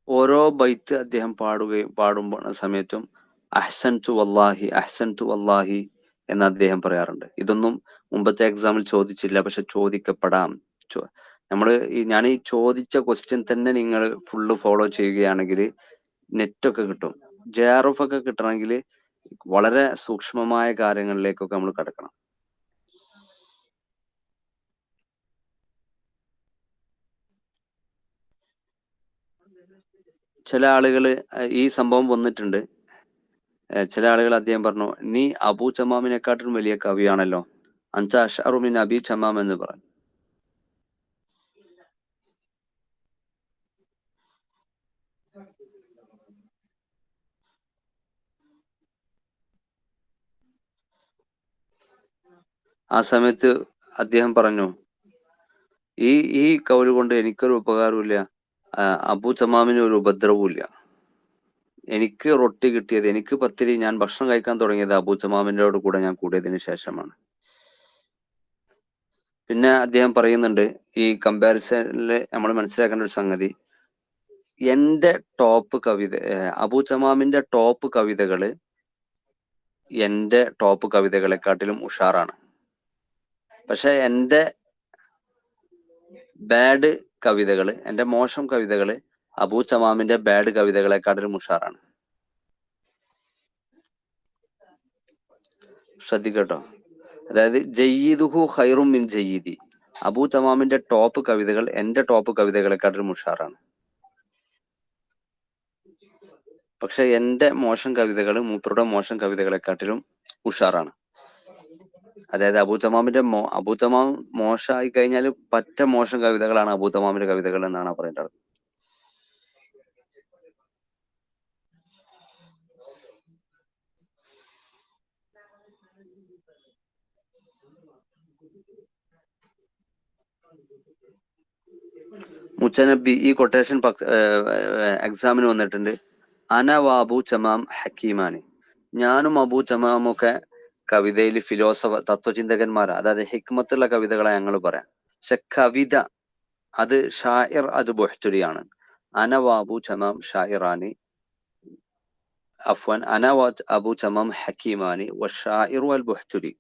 ഓരോ ബൈത്ത് അദ്ദേഹം പാടുമ്പോൾ സമയത്തും അഹ്സൻതു വല്ലാഹി എന്ന് അദ്ദേഹം പറയാറുണ്ട്. ഇതൊന്നും മുമ്പത്തെ എക്സാമിൽ ചോദിച്ചില്ല, പക്ഷെ ചോദിക്കപ്പെടാം. ഞാൻ ഈ ചോദിച്ച ക്വസ്റ്റ്യൻ തന്നെ നിങ്ങൾ ഫുള്ള് ഫോളോ ചെയ്യുകയാണെങ്കിൽ നെറ്റൊക്കെ കിട്ടും. JRF ഒക്കെ കിട്ടണമെങ്കിൽ വളരെ സൂക്ഷ്മമായ കാര്യങ്ങളിലേക്കൊക്കെ നമ്മൾ കടക്കണം. ചില ആളുകൾ ഈ സംഭവം വന്നിട്ടുണ്ട്. ചില ആളുകൾ അദ്ദേഹം പറഞ്ഞു, നീ അബൂ തമ്മാമിനെക്കാട്ടിലും വലിയ കവിയാണല്ലോ, അൻത അശ്അറു മിൻ അബി തമ്മാം എന്ന് പറഞ്ഞു. ആ സമയത്ത് അദ്ദേഹം പറഞ്ഞു, ഈ കൗല് കൊണ്ട് എനിക്കൊരു ഉപകാരമില്ല, അബൂ തമ്മാമിന് ഒരു ഉപദ്രവവും ഇല്ല. എനിക്ക് റൊട്ടി കിട്ടിയത്, എനിക്ക് പത്തിരി, ഞാൻ ഭക്ഷണം കഴിക്കാൻ തുടങ്ങിയത് അബൂ തമ്മാമിന്റെ കൂടെ ഞാൻ കൂടിയതിനു ശേഷമാണ്. പിന്നെ അദ്ദേഹം പറയുന്നുണ്ട്, ഈ കമ്പാരിസണില് നമ്മൾ മനസ്സിലാക്കേണ്ട ഒരു സംഗതി, എന്റെ ടോപ്പ് കവിത, അബൂ തമ്മാമിന്റെ ടോപ്പ് കവിതകള് എന്റെ ടോപ്പ് കവിതകളെക്കാട്ടിലും ഉഷാറാണ്. പക്ഷെ എന്റെ ബാഡ് കവിതകള്, എന്റെ മോശം കവിതകള് അബൂ തമ്മാമിന്റെ ബാഡ് കവിതകളെക്കാട്ടിലും ഉഷാറാണ്. ശ്രദ്ധിക്കട്ടോ. അതായത് ജയ്യിദുഹു ഖൈറും മിൻ ജയ്യിദി. അബൂ തമ്മാമിന്റെ ടോപ്പ് കവിതകൾ എന്റെ ടോപ്പ് കവിതകളെക്കാട്ടിലും ഉഷാറാണ്. പക്ഷെ എന്റെ മോശം കവിതകൾ മൂപ്പരുടെ മോശം കവിതകളെക്കാട്ടിലും ഉഷാറാണ്. അതായത് അബൂ തമ്മാം മോശമായി കഴിഞ്ഞാൽ പറ്റ മോശം കവിതകളാണ് അബൂ തമ്മാമിന്റെ കവിതകൾ എന്നാണ് പറയേണ്ടത്. മുച്ചനബി ഈ കൊട്ടേഷൻ എക്സാമിന് വന്നിട്ടുണ്ട്. അന വ അബൂ തമ്മാം ഹക്കീമാനി. ഞാനും അബൂ തമ്മാമും ഒക്കെ കവിതയിൽ തത്വചിന്തകന്മാരാ. അതായത് ഹിക്മത്തുള്ള കവിതകളെ ഞങ്ങൾ പറയാം. പക്ഷെ കവിത അത് ഷാഇർ, അത് ബുഹ്തുരിയാണ്. അന വ അബൂ തമ്മാം ഷാഇറാനി, അഫ്വാൻ അന വ അബൂ തമ്മാം ഹക്കീമാനി വഷാഇറു അൽ ബുഹ്തുരി.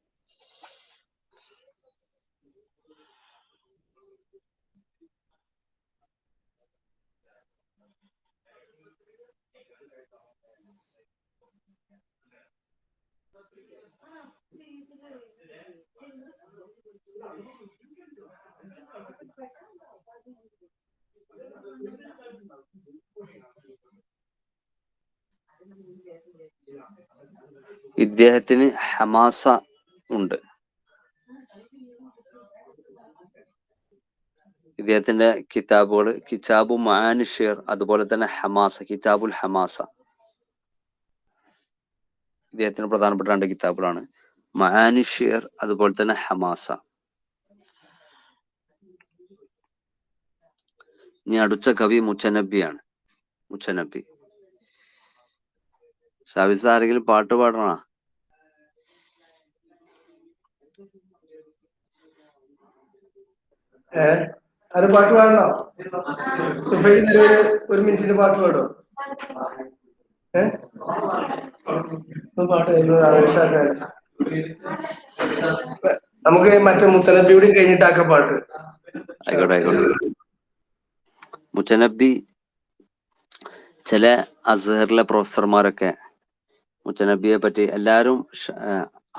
ഇദ്ദേഹത്തിന് ഹമാസ ഉണ്ട്. ഇദ്ദേഹത്തിന്റെ കിതാബുകൾ കിതാബു മആനി ഷിർ, അതുപോലെ തന്നെ ഹമാസ, കിതാബുൽ ഹമാസ. ഇദ്ദേഹത്തിന് പ്രധാനപ്പെട്ട 2 കിതാബുകളാണ്, മആനി ഷിർ അതുപോലെ തന്നെ ഹമാസ. ഇനി അടുത്ത കവി മുത്തനബിയാണ്. മുത്തനബി. ഷാഫിസ് ആരെങ്കിലും പാട്ട് പാടണ? അത് പാട്ട് പാടണോ? ഒരു മിനിറ്റിന് പാട്ട് പാടോ? പാട്ട് ആവേശാക്കാൻ നമുക്ക് മറ്റേ മുത്തനബിയോട് കഴിഞ്ഞിട്ടാക്ക പാട്ട്. ആയിക്കോട്ടെ ആയിക്കോട്ടെ. മുത്തനബി, ചില അസ്ഹറിലെ പ്രൊഫസർമാരൊക്കെ മുത്തനബിയെ പറ്റി, എല്ലാവരും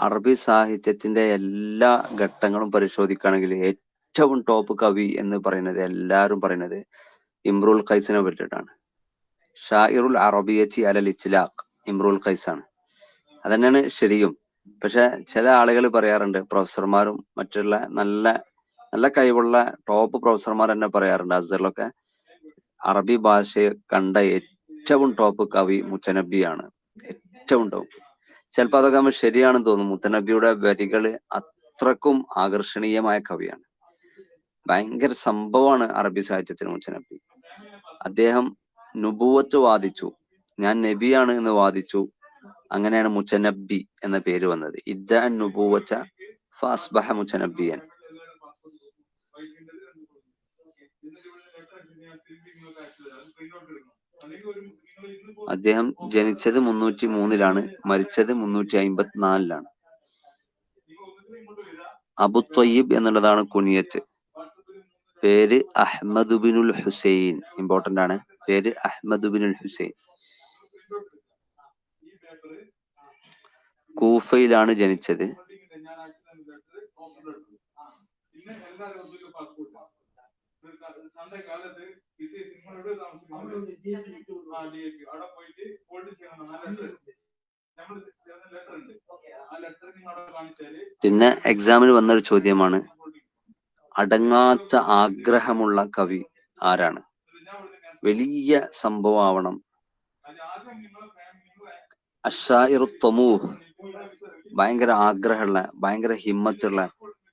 അറബി സാഹിത്യത്തിന്റെ എല്ലാ ഘട്ടങ്ങളും പരിശോധിക്കുകയാണെങ്കിൽ ഏറ്റവും ടോപ്പ് കവി എന്ന് പറയുന്നത്, എല്ലാവരും പറയുന്നത് ഇമ്രുൽ ഖൈസിനെ പറ്റിയിട്ടാണ്. ഷാഇറുൽ അറബിയത്തി അലൽ ഇത്ലാഖ് ഇമ്രുൽ ഖൈസാണ്. അതന്നെയാണ് ശരിയും. പക്ഷെ ചില ആളുകൾ പറയാറുണ്ട്, പ്രൊഫസർമാരും മറ്റുള്ള നല്ല നല്ല കഴിവുള്ള ടോപ്പ് പ്രൊഫസർമാർ തന്നെ പറയാറുണ്ട്, അസ്ഹറിലൊക്കെ അറബി ഭാഷയെ കണ്ട ഏറ്റവും ടോപ്പ് കവി മുത്തനബിയാണ്, ഏറ്റവും ടോപ്പ്. ചിലപ്പോൾ അതൊക്കെ നമ്മൾ ശരിയാണെന്ന് തോന്നും. മുത്തനബിയുടെ വരികള് അത്രക്കും ആകർഷണീയമായ കവിയാണ്. ഭയങ്കര സംഭവമാണ് അറബി സാഹിത്യത്തിന് മുത്തനബി. അദ്ദേഹം നുബുവത്ത് വാദിച്ചു, ഞാൻ നബിയാണ് എന്ന് വാദിച്ചു. അങ്ങനെയാണ് മുത്തനബി എന്ന പേര് വന്നത്. ഇദ്ദഅ നുബുവത ഫഅസ്ബഹ മുത്തനബിയൻ. അദ്ദേഹം ജനിച്ചത് 303-ലാണ്, മരിച്ചത് 354-ലാണ്. അബു ത്വയ്യിബ് എന്നുള്ളതാണ് കുനിയത്ത്. പേര് അഹ്മദ് ബിനുൽ ഹുസൈൻ. ഇമ്പോർട്ടന്റ് ആണ്, പേര് അഹ്മദ് ബിനുൽ ഹുസൈൻ. കൂഫയിലാണ് ജനിച്ചത്. പിന്നെ എക്സാമിന് വന്നൊരു ചോദ്യമാണ്, അടങ്ങാത്ത ആഗ്രഹമുള്ള കവി ആരാണ്? വലിയ സംഭവമാവണം. അശ്ശാഇറു ത്വമൂഹ്, ഭയങ്കര ആഗ്രഹമുള്ള, ഭയങ്കര ഹിമ്മത്തുള്ള,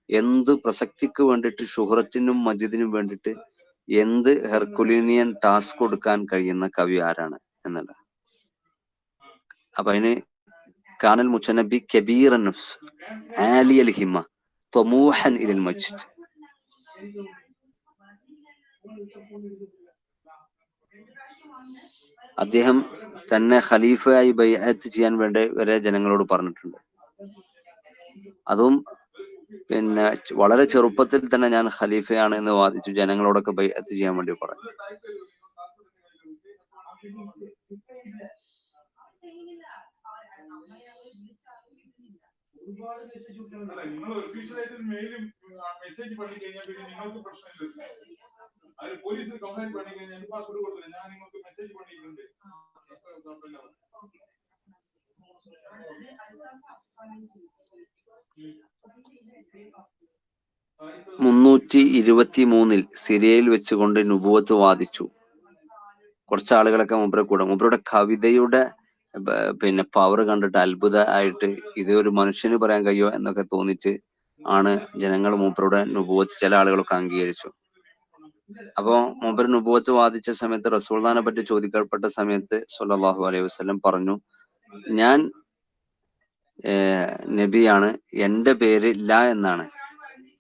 എന്ത് പ്രസക്തിക്ക് വേണ്ടിയിട്ട്, ഷുഹറത്തിനും മജിദിനും വേണ്ടിയിട്ട് എന്ത് ഹെർക്കുലീനിയൻ ടാസ്ക് കൊടുക്കാൻ കഴിയുന്ന കവി ആരാണ് എന്നുള്ള. അപ്പൊ അതിന് കാനൽ മുത്തനബി കബീറൻ നഫ്സ് ആലിയൽ ഹിമ്മ ത്വമൂഹൻ ഇലൽ മജ്ദ്. അദ്ദേഹം തന്നെ ഖലീഫയായി ബൈഅത്ത് ചെയ്യാൻ വേണ്ടി വരെ ജനങ്ങളോട് പറഞ്ഞിട്ടുണ്ട്. അതും പിന്നെ വളരെ ചെറുപ്പത്തിൽ തന്നെ ഞാൻ ഖലീഫയാണ് എന്ന് വാദിച്ചു, ജനങ്ങളോടൊക്കെ ബൈഅത്ത് ചെയ്യാൻ വേണ്ടി പറഞ്ഞു. (323) സിറിയയിൽ വെച്ചുകൊണ്ട് നുബുവത്ത് വാദിച്ചു. കുറച്ച് ആളുകളൊക്കെ മൂപ്പരുടെ കവിതയുടെ പിന്നെ പവർ കണ്ടിട്ട് അത്ഭുതമായിട്ട്, ഇത് ഒരു മനുഷ്യന് പറയാൻ കഴിയുമോ എന്നൊക്കെ തോന്നിട്ട് ആണ് ജനങ്ങൾ മൂപ്പരുടെ നുബുവത്ത് ചില ആളുകളൊക്കെ അംഗീകരിച്ചു. അപ്പൊ മൂപ്പർ നുബുവത്ത് വാദിച്ച സമയത്ത് റസൂലുള്ളാഹിനെ പറ്റി ചോദിക്കപ്പെട്ട സമയത്ത് സ്വല്ലല്ലാഹു അലൈഹി വസല്ലം പറഞ്ഞു, ഞാൻ നബിയാണ്, എന്റെ പേര് ലാ എന്നാണ്.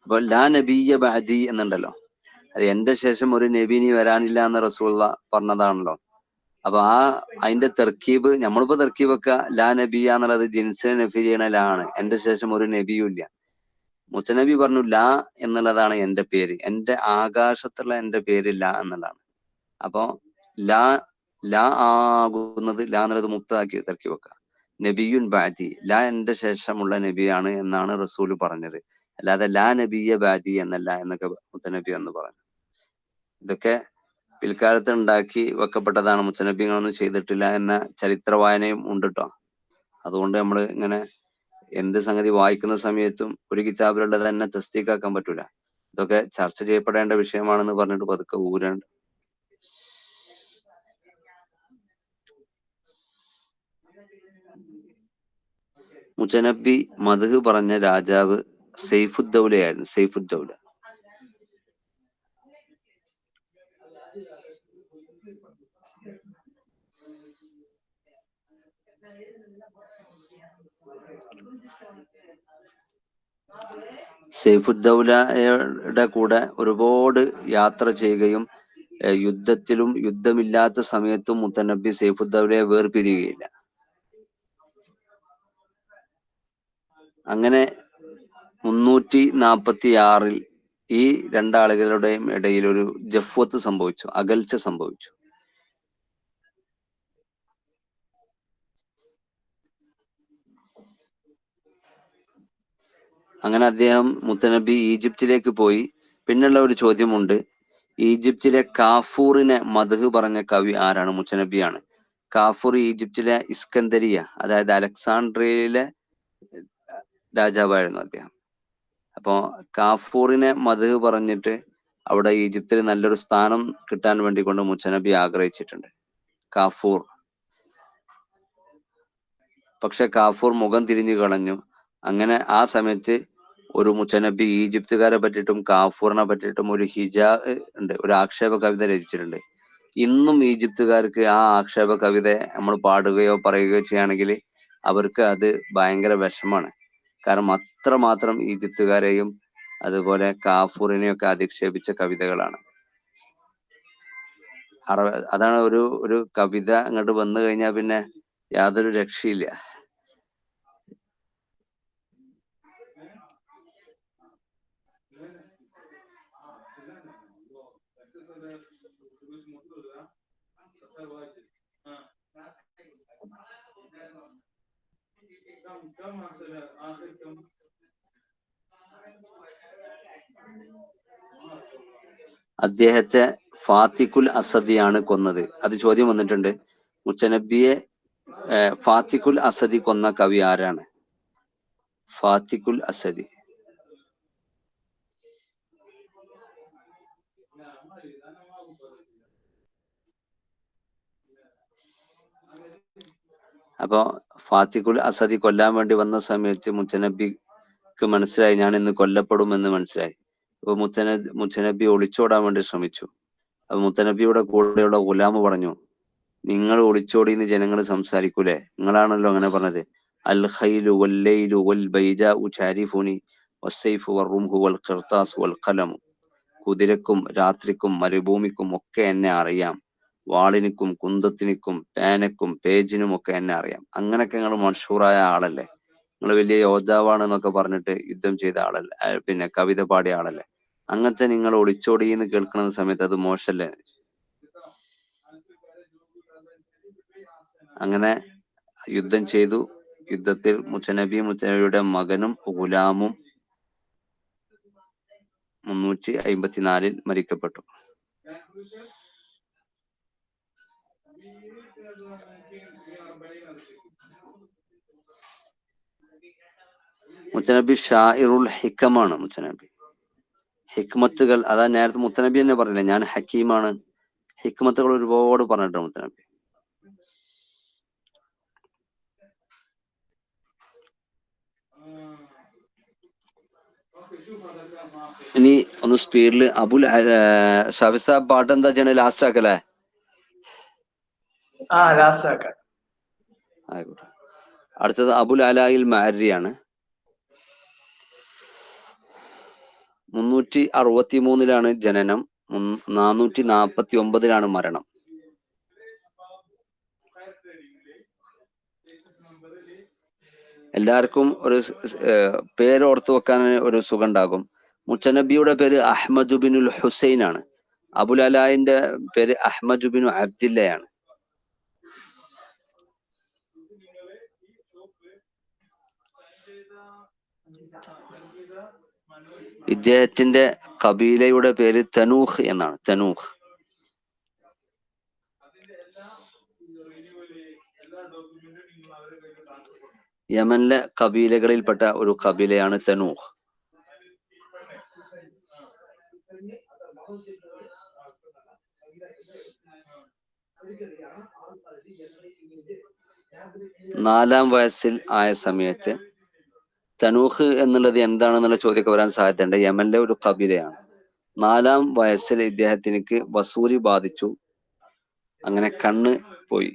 അപ്പൊ ലാ നബിയ്യ ബഅദി എന്നുണ്ടല്ലോ, അത് എന്റെ ശേഷം ഒരു നബി ഇനി വരാനില്ല എന്ന് റസൂലുള്ളാഹ് പറഞ്ഞതാണല്ലോ. അപ്പൊ അതിന്റെ തെർക്കീബ്, നമ്മളിപ്പോ തെർക്കീബൊക്കെ ലാ നബിയ എന്നുള്ളത് ജിൻസിനെ നഫി ചെയ്യണ ലാ ആണ്. എന്റെ ശേഷം ഒരു നബിയും ഇല്ല. മുത്തനബി പറഞ്ഞു ലാ എന്നുള്ളതാണ് എന്റെ പേര്, എന്റെ ആകാശത്തുള്ള എന്റെ പേര് ലാ എന്നുള്ളതാണ്. അപ്പൊ ലാ ലാ ആകുന്നത്, ലാ എന്നുള്ളത് മുക്താക്കി തെർക്കി വെക്കുക. നബിയുൻ ബാദി, ലാ എന്റെ ശേഷമുള്ള നബിയാണ് എന്നാണ് റസൂല് പറഞ്ഞത്, അല്ലാതെ ലാ നബിയ ബാദി എന്നല്ല എന്നൊക്കെ മുത്തനബി എന്ന് പറഞ്ഞു. ഇതൊക്കെ പിൽക്കാലത്ത് ഉണ്ടാക്കി വെക്കപ്പെട്ടതാണ്, മുത്തനബികളൊന്നും ചെയ്തിട്ടില്ല എന്ന ചരിത്ര വായനയും ഉണ്ട് കേട്ടോ. അതുകൊണ്ട് നമ്മൾ ഇങ്ങനെ എന്ത് സംഗതി വായിക്കുന്ന സമയത്തും ഒരു കിതാബിലുള്ളത് തന്നെ തസ്ദീഖാക്കാൻ പറ്റൂല. ഇതൊക്കെ ചർച്ച ചെയ്യപ്പെടേണ്ട വിഷയമാണെന്ന് പറഞ്ഞിട്ട് പതുക്കെ ഊരാണ്ട്. മുത്തനബി മദ്ഹ് പറഞ്ഞ രാജാവ് സൈഫുദ്ദൗലയായിരുന്നു. സൈഫുദ്ദൗല. സൈഫുദ്ദൗലയുടെ കൂടെ ഒരുപാട് യാത്ര ചെയ്യുകയും യുദ്ധത്തിലും യുദ്ധമില്ലാത്ത സമയത്തും മുത്തനബി സൈഫുദ്ദൗലയെ വേർപിരിയുകയില്ല. അങ്ങനെ 346 ഈ രണ്ടാളുകളുടെയും ഇടയിൽ ഒരു ജഫ്വത്ത് സംഭവിച്ചു, അകൽച്ച സംഭവിച്ചു. അങ്ങനെ അദ്ദേഹം മുത്തനബി ഈജിപ്തിലേക്ക് പോയി. പിന്നുള്ള ഒരു ചോദ്യമുണ്ട്, ഈജിപ്തിലെ കാഫൂറിനെ മദ്ഹ് പറഞ്ഞ കവി ആരാണ്? മുത്തനബിയാണ്. കാഫൂർ ഈജിപ്തിലെ ഇസ്കന്ദരിയ, അതായത് അലക്സാണ്ട്രിയയിലെ രാജാവായിരുന്നു അദ്ദേഹം. അപ്പോ കാഫൂറിനെ മദ്ഹ് പറഞ്ഞിട്ട് അവിടെ ഈജിപ്തിൽ നല്ലൊരു സ്ഥാനം കിട്ടാൻ വേണ്ടി കൊണ്ട് മുത്തനബി ആഗ്രഹിച്ചിട്ടുണ്ട്, കാഫൂർ. പക്ഷെ കാഫൂർ മുഖം തിരിഞ്ഞു കളഞ്ഞു. അങ്ങനെ ആ സമയത്ത് ഒരു മുത്തനബി ഈജിപ്തുകാരെ പറ്റിയിട്ടും കാഫൂറിനെ പറ്റിയിട്ടും ഒരു ഹിജാ ഉണ്ട്, ഒരു ആക്ഷേപ കവിത രചിച്ചിട്ടുണ്ട്. ഇന്നും ഈജിപ്തുകാർക്ക് ആ ആക്ഷേപ കവിത നമ്മൾ പാടുകയോ പറയുകയോ ചെയ്യുകയാണെങ്കിൽ അവർക്ക് അത് ഭയങ്കര വിഷമാണ്. കാരണം അത്രമാത്രം ഈജിപ്തുകാരെയും അതുപോലെ കാഫൂറിനെയും ഒക്കെ അധിക്ഷേപിച്ച കവിതകളാണ്. അതാണ് ഒരു കവിത അങ്ങോട്ട് വന്നു കഴിഞ്ഞാൽ പിന്നെ യാതൊരു രക്ഷയില്ല. അദ്ദേഹത്തെ ഫാത്തിഖുൽ അസദിയാണ് കൊന്നത്. അത് ചോദ്യം വന്നിട്ടുണ്ട്. മുത്തനബിയെ ഫാത്തിഖുൽ അസദി കൊന്ന കവി ആരാണ്? ഫാത്തിഖുൽ അസദി. അപ്പോ ഫാത്തിഖുൽ അസദി കൊല്ലാൻ വേണ്ടി വന്ന സമയത്ത് മുത്തനബിക്ക് മനസ്സിലായി ഞാൻ ഇന്ന് കൊല്ലപ്പെടുമെന്ന് മനസ്സിലായി. അപ്പൊ മുത്തനബി ഒളിച്ചോടാൻ വേണ്ടി ശ്രമിച്ചു. അപ്പൊ മുത്തനബിയുടെ കൂടെയുള്ള ഗുലാമ് പറഞ്ഞു, നിങ്ങൾ ഒളിച്ചോടിന്ന് ജനങ്ങൾ സംസാരിക്കൂലേ, നിങ്ങളാണല്ലോ അങ്ങനെ പറഞ്ഞത്. അൽ ഖൈലു വല്ലൈലു വൽ ബൈജാഉ ചാരിഫുനി വസ്സൈഫു വറുംഹു വൽ ഖിർതാസ് വൽ ഖലമു. കുതിരക്കും രാത്രിക്കും മരുഭൂമിക്കും ഒക്കെ എന്നെ അറിയാം, വാളിനിക്കും കുന്തത്തിനിക്കും പേനക്കും പേജിനും ഒക്കെ എന്നെ അറിയാം. അങ്ങനെയൊക്കെ നിങ്ങൾ മഷൂറായ ആളല്ലേ, നിങ്ങൾ വലിയ യോദ്ധാവാണെന്നൊക്കെ പറഞ്ഞിട്ട് യുദ്ധം ചെയ്ത ആളല്ലേ, പിന്നെ കവിത പാടിയ ആളല്ലേ. അങ്ങനത്തെ നിങ്ങൾ ഒളിച്ചോടിന്ന് കേൾക്കുന്ന സമയത്ത് അത് മോശല്ലേ? അങ്ങനെ യുദ്ധം ചെയ്തു. യുദ്ധത്തിൽ മുത്തനബിയുടെ മകനും ഗുലാമും 354 മരിക്കപ്പെട്ടു. മുത്തനബി ഷാഇറുൽ ഹിക്കമാണ്. മുത്തനബി ഹിക്മത്തുകൾ, അതാ നേരത്തെ മുത്തനബി തന്നെ പറഞ്ഞില്ലേ, ഞാൻ ഹക്കീമാണ്. ഹിക്മത്തുകൾ ഒരുപാട് പറഞ്ഞിട്ടുണ്ട് മുത്തനബി. ഇനി ഒന്ന് സ്പീഡില് ഷാഫി സാബ് പാട്ട് എന്താ ചെയ്യണേ? ലാസ്റ്റ് ആക്കല്ലേ? ലാസ്റ്റ് ആക്കാം. ആയിക്കോട്ടെ. അടുത്തത് അബുൽ അലായിൽ മഅരിയാണ്. 363 ജനനം, 449 മരണം. എല്ലാവർക്കും ഒരു പേരോർത്ത് വെക്കാൻ ഒരു സുഖം ഉണ്ടാകും. മുത്തനബിയുടെ പേര് അഹ്മദ് ബിനുൽ ഹുസൈൻ ആണ്. അബുൽ അലായിന്റെ പേര് അഹ്മദ് ബിനു അബ്ദില്ലയാണ്. ഇദ്ദേഹത്തിന്റെ കബീലയുടെ പേര് തനൂഖ് എന്നാണ്. തനൂഖ്. യമനിലെ കബീലകളിൽപ്പെട്ട ഒരു കബീലയാണ് തനൂഹ്. നാലാം വയസ്സിൽ ആയ സമയത്ത്, തനൂഹ് എന്നുള്ളത് എന്താണെന്നുള്ള ചോദ്യമൊക്കെ വരാൻ സാധ്യതയുണ്ട്. യമനിലെ ഒരു കബീലയാണ്. 4-ാം വയസ്സിൽ ഇദ്ദേഹത്തിനിക്ക് വസൂരി ബാധിച്ചു. അങ്ങനെ കണ്ണ് പോയി.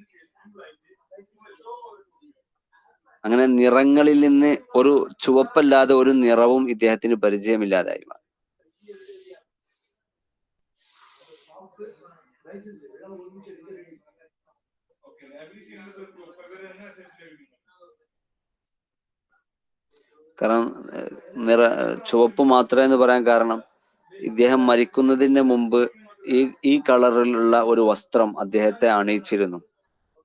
അങ്ങനെ നിറങ്ങളിൽ നിന്ന് ഒരു ചുവപ്പല്ലാതെ ഒരു നിറവും ഇദ്ദേഹത്തിന് പരിചയമില്ലാതായി. കാരണം ചുവപ്പ് മാത്രമേ എന്ന് പറയാൻ കാരണം, ഇദ്ദേഹം മരിക്കുന്നതിന് മുമ്പ് ഈ കളറിലുള്ള ഒരു വസ്ത്രം അദ്ദേഹത്തെ അണിയിച്ചിരുന്നു.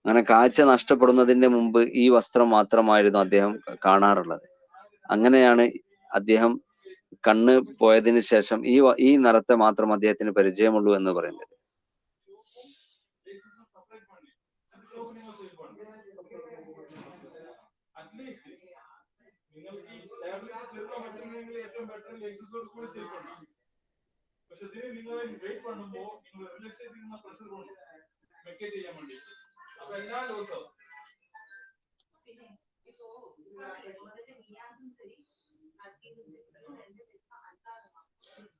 അങ്ങനെ കാഴ്ച നഷ്ടപ്പെടുന്നതിന് മുമ്പ് ഈ വസ്ത്രം മാത്രമായിരുന്നു അദ്ദേഹം കാണാറുള്ളത്. അങ്ങനെയാണ് അദ്ദേഹം കണ്ണ് പോയതിനു ശേഷം ഈ നിറത്തെ മാത്രം അദ്ദേഹത്തിന് പരിചയമുള്ളൂ എന്ന് പറയുന്നത്.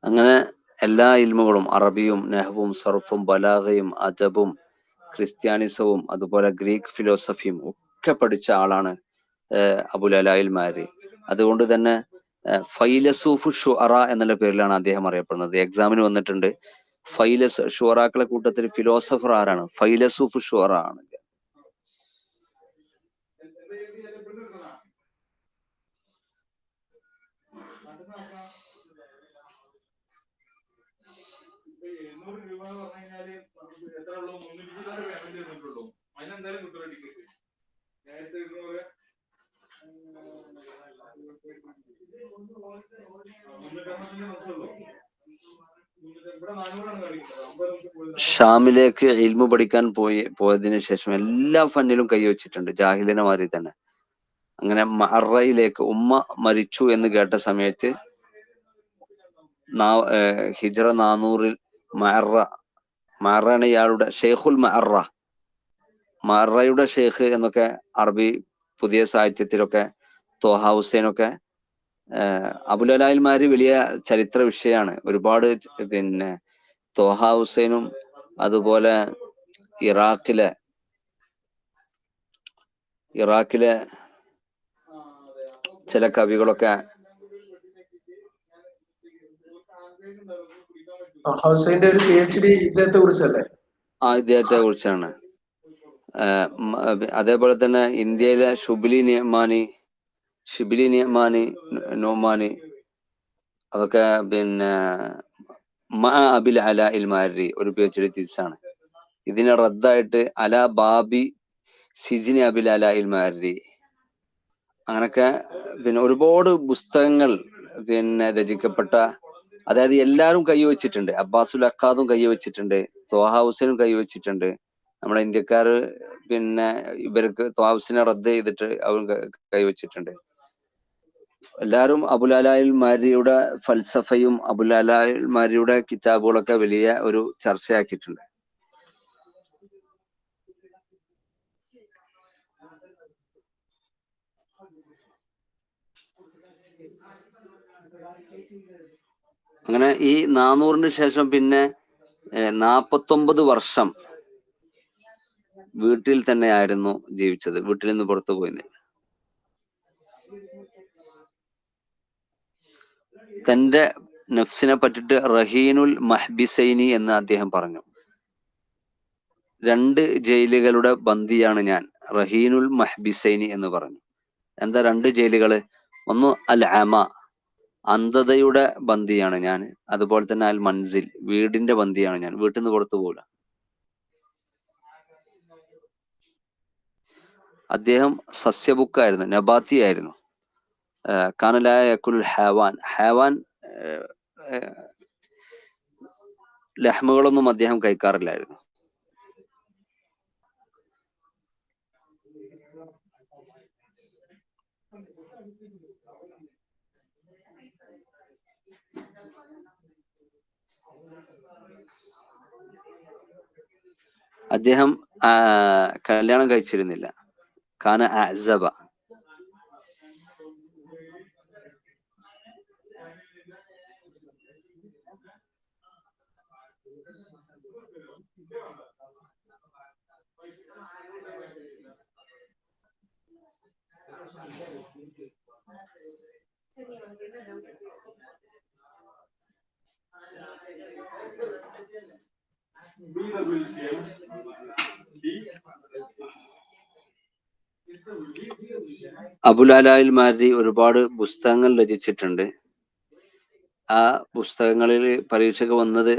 അങ്ങനെ എല്ലാ ഇൽമുകളും, അറബിയും നഹ്വും സർഫും ബലാഗയും അദബും ക്രിസ്ത്യാനിസവും അതുപോലെ ഗ്രീക്ക് ഫിലോസഫിയും ഒക്കെ പഠിച്ച ആളാണ് അബുൽ അലാഇൽ മാരി. അതുകൊണ്ട് തന്നെ ഫൈലസൂഫ് ഷുഅറ എന്നുള്ള പേരിലാണ് അദ്ദേഹം അറിയപ്പെടുന്നത്. എക്സാമിന് വന്നിട്ടുണ്ട്. ഷുഅറാക്കളെ കൂട്ടത്തിൽ ഫിലോസഫർ ആരാണ്? ഫൈലസൂഫ് ഷുഅറ ആണ്. ഷാമിലേക്ക് ഇൽമു പഠിക്കാൻ പോയതിനു ശേഷം എല്ലാ ഫന്നിലും കൈവച്ചിട്ടുണ്ട്, ജാഹിലിനെമാരി തന്നെ. അങ്ങനെ മഅറയിലേക്ക്, ഉമ്മ മരിച്ചു എന്ന് കേട്ട സമയത്ത് ഹിജ്റ 400-ൽ മഅറയാണ് ഇയാളുടെ ഷെയ്ഖുൽ മഅറയുടെ ഷെയ്ഖ് എന്നൊക്കെ അറബി പുതിയ സാഹിത്യത്തിലൊക്കെ ത്വഹ ഹുസൈനൊക്കെ. അബുൽ അലാഇൽ മാരി വലിയ ചരിത്ര വിഷയമാണ്. ഒരുപാട് ത്വഹ ഹുസൈനും അതുപോലെ ഇറാഖിലെ ചില കവികളൊക്കെ ഹുസൈന്റെ ഒരു PhD ഇദ്ദേഹത്തെ കുറിച്ചല്ലേ? ഇദ്ദേഹത്തെ കുറിച്ചാണ്. അതേപോലെ തന്നെ ഇന്ത്യയിലെ ഷിബിലി നോമാനി അതൊക്കെ അബിൽ അലാഇൽ മാരി ഒരു PhD തീസിസാണ്. ഇതിനെ റദ്ദായിട്ട് അലാ ബാബി സിജിനി അബിൽ അലാഇൽ മാരി, അങ്ങനൊക്കെ ഒരുപാട് പുസ്തകങ്ങൾ രചിക്കപ്പെട്ട, അതായത് എല്ലാവരും കൈവച്ചിട്ടുണ്ട്. അബ്ബാസുൽ അഖാദും കൈവച്ചിട്ടുണ്ട്, ത്വഹ ഹുസൈനും കൈവച്ചിട്ടുണ്ട്. നമ്മുടെ ഇന്ത്യക്കാര് ഇവർക്ക് ത്വഹ ഹുസൈനെ റദ്ദ് ചെയ്തിട്ട് അവർ കൈവച്ചിട്ടുണ്ട്. എല്ലാവരും അബുൽ അലാഇൽ മാരിയുടെ ഫൽസഫയും അബുൽ അലാഇൽ മാരിയുടെ കിതാബുകളൊക്കെ വലിയ ഒരു ചർച്ചയാക്കിയിട്ടുണ്ട്. അങ്ങനെ ഈ 400-ന് ശേഷം പിന്നെ 49 വർഷം വീട്ടിൽ തന്നെയായിരുന്നു ജീവിച്ചത്. വീട്ടിൽ നിന്ന് പുറത്തു പോയിരുന്നില്ല. തന്റെ നഫ്സിനെ പറ്റിട്ട് റഹീനുൽ മഹ്ബിസൈനി എന്ന് അദ്ദേഹം പറഞ്ഞു. 2 ജയിലുകളുടെ ബന്ദിയാണ് ഞാൻ, റഹീനുൽ മഹ്ബിസൈനി എന്ന് പറഞ്ഞു. എന്താ 2 ജയിലുകള്? ഒന്ന് അൽ അമ, അന്ധതയുടെ ബന്ദിയാണ് ഞാൻ. അതുപോലെ തന്നെ അൽ മൻസിൽ, വീടിന്റെ ബന്ദിയാണ് ഞാൻ. വീട്ടിൽ നിന്ന് പുറത്തു പോകില്ല. അദ്ദേഹം സസ്യബുക്കായിരുന്നു, നബാത്തിയായിരുന്നു. കാനലായ യക്കുൽ ഹേവാൻ ലഹ്മുകളൊന്നും അദ്ദേഹം കഴിക്കാറില്ലായിരുന്നു. അദ്ദേഹം കല്യാണം കഴിച്ചിരുന്നില്ല. കാന അഅ്സബ. അബുൽ അലാഇൽ മാരി ഒരുപാട് പുസ്തകങ്ങൾ രചിച്ചിട്ടുണ്ട്. ആ പുസ്തകങ്ങളിൽ പരീക്ഷയ്ക്ക് വന്നത്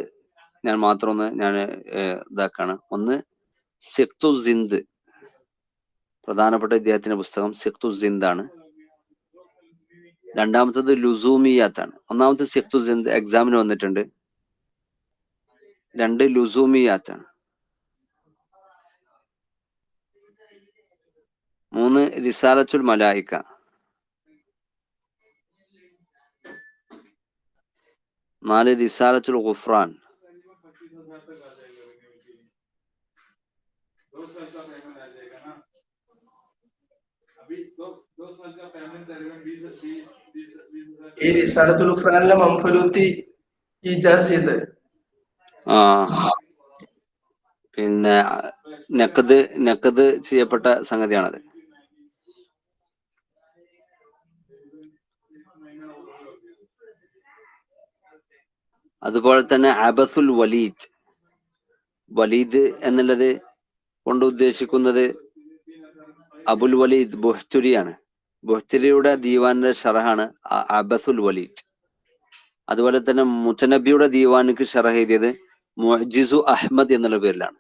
ഞാൻ മാത്രം ഞാൻ ഇതാക്കാണ്. ഒന്ന് സിഖ്തു സിന്ദ്, പ്രധാനപ്പെട്ട ഇദ്ദേഹത്തിന്റെ പുസ്തകം സിഖ്തു സിന്ദ് ആണ്. രണ്ടാമത്തത് ലുസൂമിയാത്താണ്. ഒന്നാമത്തെ സിഖ്തു സിന്ദ് എക്സാമിന് വന്നിട്ടുണ്ട്. 2 ലുസൂമിയാത്താണ്. 3 റിസാലത്തുൽ മലായിക. 4 റിസാലത്തുൽ ഗുഫ്രാൻ. ഈ റിസാലത്തുൽ ഗുഫ്രാനിലെ മംഫലൂത്തി ഇജാസ് ചെയ്ത് പിന്നെ നഖദ് ചെയ്യപ്പെട്ട സംഗതിയാണത്. അതുപോലെ തന്നെ അബസുൽ വലീദ്. വലീദ് എന്നുള്ളത് കൊണ്ട് ഉദ്ദേശിക്കുന്നത് അബുൽ വലീദ് ബുഹ്തുരിയാണ്. ബുഹ്തുരിയുടെ ദീവാനിന്റെ ഷറഹാണ് അബസുൽ വലീദ്. അതുപോലെ തന്നെ മുത്തനബിയുടെ ദീവാനിക്ക് ഷറഹ് എഴുതിയത് മുഅ്ജിസു അഹ്മദ് എന്നുള്ള പേരിലാണ്.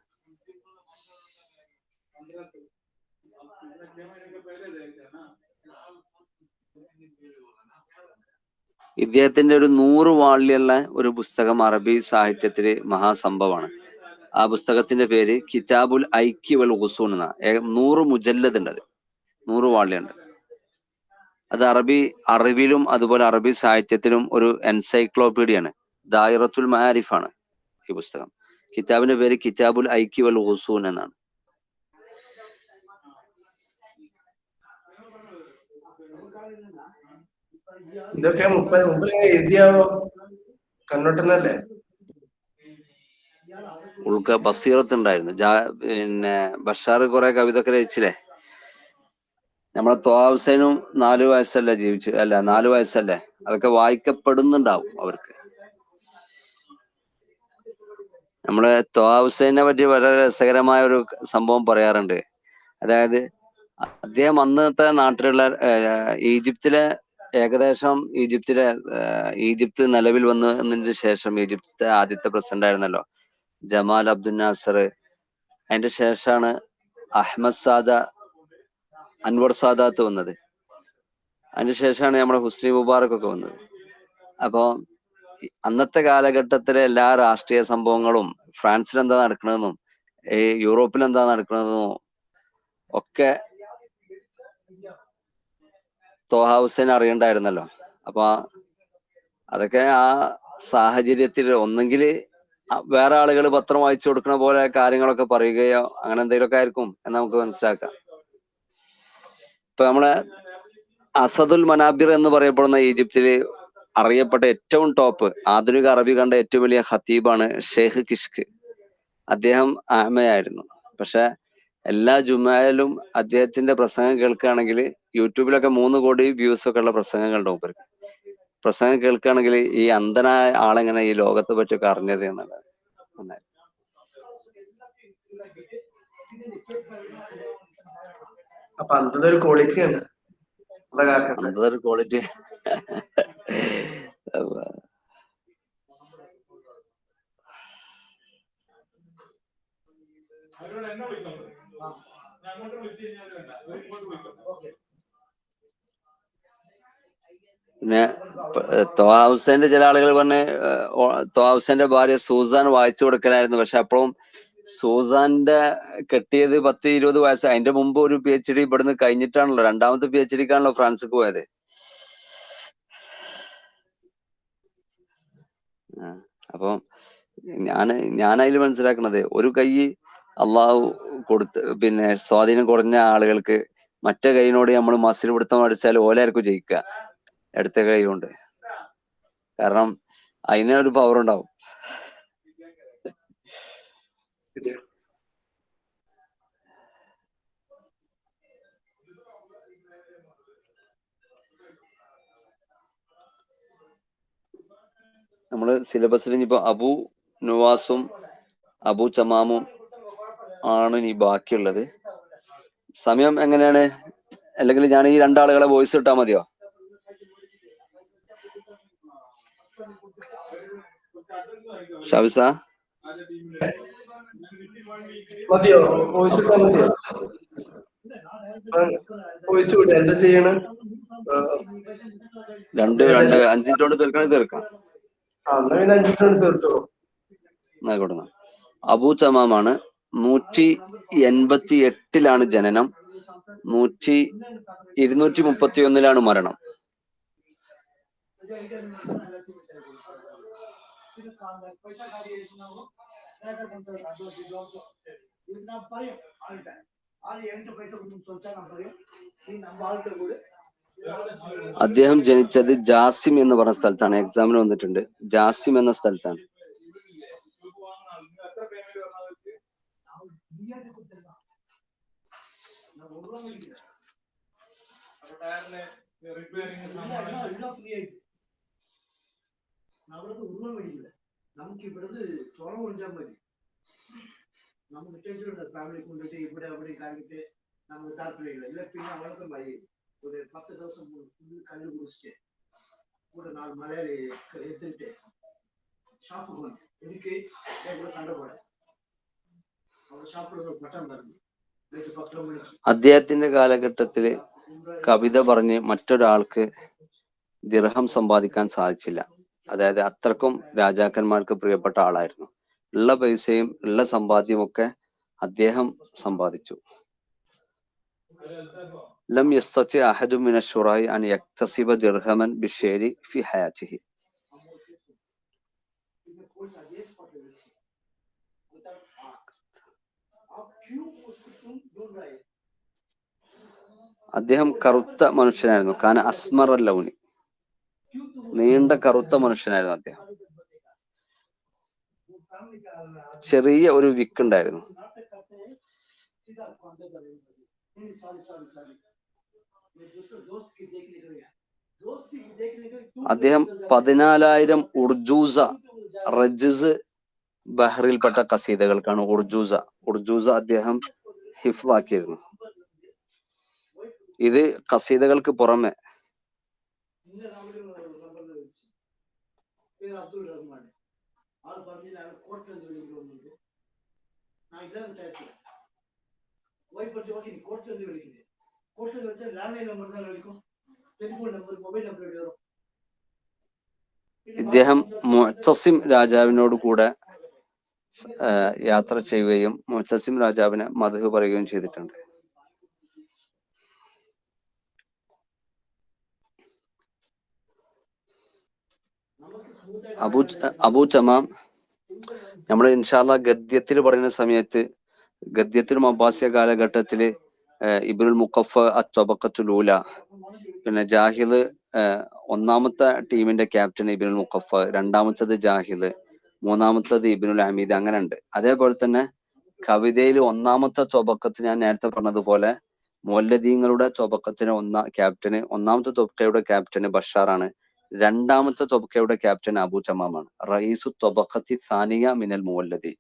ഇദ്ദേഹത്തിന്റെ ഒരു 100 വാള്യുള്ള ഒരു പുസ്തകം അറബി സാഹിത്യത്തില് മഹാസംഭവമാണ്. ആ പുസ്തകത്തിന്റെ പേര് കിതാബുൽ ഐക്കി വൽ ഖുസൂൻ എന്നാ. 100 മുജല്ലദ് ഉണ്ട്, 100 വാള്യുണ്ട്. അത് അറബിയിലും അതുപോലെ അറബി സാഹിത്യത്തിലും ഒരു എൻസൈക്ലോപീഡിയാണ്. ദായിറത്തുൽ മആരിഫാണ് ഈ പുസ്തകം. കിതാബിന്റെ പേര് കിതാബുൽ ഐക്കി വൽ ഖുസൂൻ എന്നാണ്. ഇതൊക്കെ മുമ്പ് എഴുതിയാവോ? കണ്ണോട്ടനല്ലേ? ഉൾക്ക ബസീറത്ത് ഉണ്ടായിരുന്നു. പിന്നെ ബഷാർ കുറെ കവിതയൊക്കെ രചിച്ചില്ലേ? നമ്മളെ ത്വാ ഹുസൈനും 4 വയസ്സല്ലേ ജീവിച്ചു? അല്ല, 4 വയസ്സല്ലേ? അതൊക്കെ വായിക്കപ്പെടുന്നുണ്ടാവും അവർക്ക്. നമ്മളെ ത്വാ ഹുസൈനെ പറ്റി വളരെ രസകരമായ ഒരു സംഭവം പറയാറുണ്ട്. അതായത് അദ്ദേഹം അന്നത്തെ നാട്ടിലുള്ള ഈജിപ്തിലെ ഏകദേശം ഈജിപ്ത് നിലവിൽ വന്നതിന് ശേഷം ഈജിപ്തിലെ ആദ്യത്തെ പ്രസിഡന്റ് ആയിരുന്നല്ലോ ജമാൽ അബ്ദുൽ നാസർ. അതിന്റെ ശേഷമാണ് അൻവർ സാദാത്ത് വന്നത്. അതിന് ശേഷമാണ് നമ്മുടെ ഹുസ്നി മുബാറക് ഒക്കെ വന്നത്. അപ്പൊ അന്നത്തെ കാലഘട്ടത്തിലെ എല്ലാ രാഷ്ട്രീയ സംഭവങ്ങളും ഫ്രാൻസിൽ എന്താ നടക്കണതെന്നും യൂറോപ്പിൽ എന്താ നടക്കണതെന്നും ഒക്കെ ത്വാ ഹുസൈൻ അറിയണ്ടായിരുന്നല്ലോ. അപ്പൊ അതൊക്കെ ആ സാഹചര്യത്തിൽ ഒന്നെങ്കിൽ വേറെ ആളുകൾ പത്രം വായിച്ചു കൊടുക്കുന്ന പോലെ കാര്യങ്ങളൊക്കെ പറയുകയോ അങ്ങനെ എന്തെങ്കിലുമൊക്കെ ആയിരിക്കും എന്ന് നമുക്ക് മനസ്സിലാക്കാം. ഇപ്പൊ നമ്മളെ അസദുൽ മനാബിർ എന്ന് പറയപ്പെടുന്ന ഈജിപ്തില് അറിയപ്പെട്ട ഏറ്റവും ടോപ്പ് ആധുനിക അറബി കണ്ട ഏറ്റവും വലിയ ഖത്തീബാണ് ഷെയ്ഖ് കിഷ്ക്. അദ്ദേഹം ആമയായിരുന്നു. പക്ഷെ എല്ലാ ജുമായിലും അദ്ദേഹത്തിന്റെ പ്രസംഗം കേൾക്കുകയാണെങ്കിൽ യൂട്യൂബിലൊക്കെ 3 കോടി വ്യൂസ് ഒക്കെ ഉള്ള പ്രസംഗങ്ങളുണ്ട് മൂപ്പർക്ക്. പ്രസംഗം കേൾക്കുകയാണെങ്കിൽ ഈ അന്ധനായ ആളെങ്ങനെ ഈ ലോകത്തെ പറ്റിയൊക്കെ അറിഞ്ഞത് എന്നുള്ളത്. അപ്പൊ അതൊരു ക്വാളിറ്റിയാണ്. അതൊരു ക്വാളിറ്റി. പിന്നെ ത്വാ ഹുസൈന്റെ ചില ആളുകൾ പറഞ്ഞ് ത്വാ ഹുസൈന്റെ ഭാര്യ സൂസാൻ വായിച്ചു കൊടുക്കലായിരുന്നു. പക്ഷെ അപ്പോഴും സൂസാന്റെ കെട്ടിയത് 10-20 വയസ്സ്. അതിന്റെ മുമ്പ് ഒരു PhD ഇവിടുന്ന് കഴിഞ്ഞിട്ടാണല്ലോ രണ്ടാമത്തെ PhDക്കാണല്ലോ ഫ്രാൻസിക്ക് പോയത്. അപ്പം ഞാനതിൽ മനസ്സിലാക്കണത് ഒരു കൈ അള്ളാഹു കൊടുത്ത് പിന്നെ സ്വാധീനം കുറഞ്ഞ ആളുകൾക്ക് മറ്റേ കൈയിനോട് നമ്മൾ മസിൽ പിടുത്തം അടിച്ചാൽ ഓലായിരിക്കും ജയിക്കുക അടുത്ത കൈ കൊണ്ട്. കാരണം അതിനൊരു പവർ ഉണ്ടാവും. നമ്മള് സിലബസിൽ ഇനിയിപ്പോ അബു നുവാസും അബു ചമാമും ആണ് ഇനി ബാക്കിയുള്ളത്. സമയം എങ്ങനെയാണ്? അല്ലെങ്കിൽ ഞാൻ ഈ രണ്ടാളുകളെ വോയിസ് ഇട്ടാ മതിയോ? ഷാബിസ മതിയോ? വോയിസ് ഇട്ടാ മതിയോ? വോയിസ് വിടുക എന്താ ചെയ്യണം? 5 മിനിറ്റ് കൊണ്ട് തീർക്കാം. എന്നാ പിന്നെ 5 മിനിറ്റ് കൊണ്ട് തീർത്തോളൂ. ആയിക്കോട്ടെ. അബൂ തമാമാണ്. 188 ജനനം, 231 മരണം. അദ്ദേഹം ജനിച്ചത് ജാസിം എന്ന് പറഞ്ഞ സ്ഥലത്താണ്. എക്സാമിന് വന്നിട്ടുണ്ട്. ജാസിം എന്ന സ്ഥലത്താണ്. നമുക്ക് ഇവിടുന്ന് ചോളം കൊണ്ടാൽ മതി. നമുക്ക് ടെൻഷനുണ്ട്. ഫാമിലി കൊണ്ടിട്ട് ഇവിടെ അവിടെ കാര്യത്തെ നമുക്ക് താല്പര്യമില്ല. ഇല്ല പിന്നെ അവർക്ക് മതി ഒരു 10 ദിവസം കല്ല് കുടിച്ചിട്ട് ഇവിടെ 4 മലയാളി എടുത്തിട്ട് ഷാപ്പ് കൊണ്ട് എനിക്ക് സണ്ട പോലെ അവിടെ ഷാപ്പിൽ പട്ടം പറഞ്ഞു. അദ്ദേഹത്തിന്റെ കാലഘട്ടത്തില് കവിത പറഞ്ഞ് മറ്റൊരാൾക്ക് ദിർഹം സമ്പാദിക്കാൻ സാധിച്ചില്ല. അതായത് അത്രക്കും രാജാക്കന്മാർക്ക് പ്രിയപ്പെട്ട ആളായിരുന്നു. ഉള്ള പൈസയും ഉള്ള സമ്പാദ്യവും ഒക്കെ അദ്ദേഹം സമ്പാദിച്ചു. ലം യസ്തതി അഹദു മിന ശുറായി അൻ യക്തസിബ ദിർഹമൻ ബിശ്ശേരി ഫി ഹയാതിഹി. അദ്ദേഹം കറുത്ത മനുഷ്യനായിരുന്നു. കാന അസ്മറ ലൗനി, നീണ്ട കറുത്ത മനുഷ്യനായിരുന്നു അദ്ദേഹം. ചെറിയ ഒരു വിക്ക് ഉണ്ടായിരുന്നു. അദ്ദേഹം 14,000 ഉർജൂസ റജിസ് ബഹറിൽപ്പെട്ട കസീദകൾക്കാണ് ഉർജൂസ അദ്ദേഹം ഹിഫ്വാക്കിയിരുന്നു. ഇത് കസീദകൾക്ക് പുറമെ ഇദ്ദേഹം മുഅ്തസിം രാജാവിനോട് കൂടെ യാത്ര ചെയ്യുകയും മുഅ്തസിം രാജാവിനെ മദ്ഹ് പറയുകയും ചെയ്തിട്ടുണ്ട്. അബൂ തമാം നമ്മൾ ഇൻഷാ അല്ലാഹ് ഗദ്യത്തിൽ പറയുന്ന സമയത്ത്, ഗദ്യത്തിലും അബ്ബാസിയ കാലഘട്ടത്തില് ഇബ്നുൽ മുഖഫ അത്വബഖത്തുൽ ഊല, പിന്നെ ജാഹിദ് ഒന്നാമത്തെ ടീമിന്റെ ക്യാപ്റ്റൻ ഇബ്നുൽ മുഖഫ, രണ്ടാമത്തത് ജാഹിദ്, മൂന്നാമത്തത് ഇബ്നുൽ ഹമീദ്, അങ്ങനെ ഉണ്ട്. അതേപോലെ തന്നെ കവിതയിൽ ഒന്നാമത്തെ ത്വബഖത്ത് ഞാൻ നേരത്തെ പറഞ്ഞതുപോലെ മുവല്ലദീങ്ങളുടെ ത്വബഖത്തിന് ഒന്നാമത്തെ ത്വബഖയുടെ ക്യാപ്റ്റന് ബഷാറാണ്. രണ്ടാമത്തെ ത്വബഖയുടെ ക്യാപ്റ്റൻ അബൂ തമാമാണ്. റയീസു ത്വബഖത്തി സാനിയ മിനൽ മുവല്ലദി.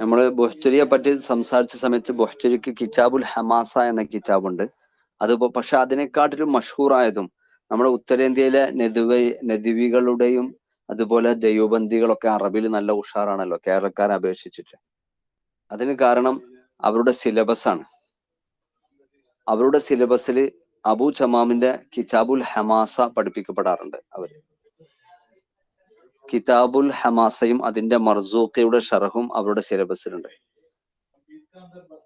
നമ്മള് ബുഹ്തരിയെ പറ്റി സംസാരിച്ച സമയത്ത് ബുഹ്തരിക്ക് കിതാബുൽ ഹമാസ എന്ന കിതാബുണ്ട്. പക്ഷെ അതിനെക്കാട്ടിലും മഷ്ഹൂറായതും നമ്മുടെ ഉത്തരേന്ത്യയിലെ നദിവികളുടെയും അതുപോലെ ദൈവബന്ധികളൊക്കെ അറബിയിൽ നല്ല ഉഷാറാണല്ലോ കേരളക്കാരെ അപേക്ഷിച്ചിട്ട്. അതിന് കാരണം അവരുടെ സിലബസ് ആണ്. അവരുടെ സിലബസിൽ അബൂ ചമാമിന്റെ കിതാബുൽ ഹമാസ പഠിപ്പിക്കപ്പെടാറുണ്ട്. അവര് കിതാബുൽ ഹമാസയും അതിന്റെ മർസൂഖയുടെ ഷറഹും അവരുടെ സിലബസിലുണ്ട്.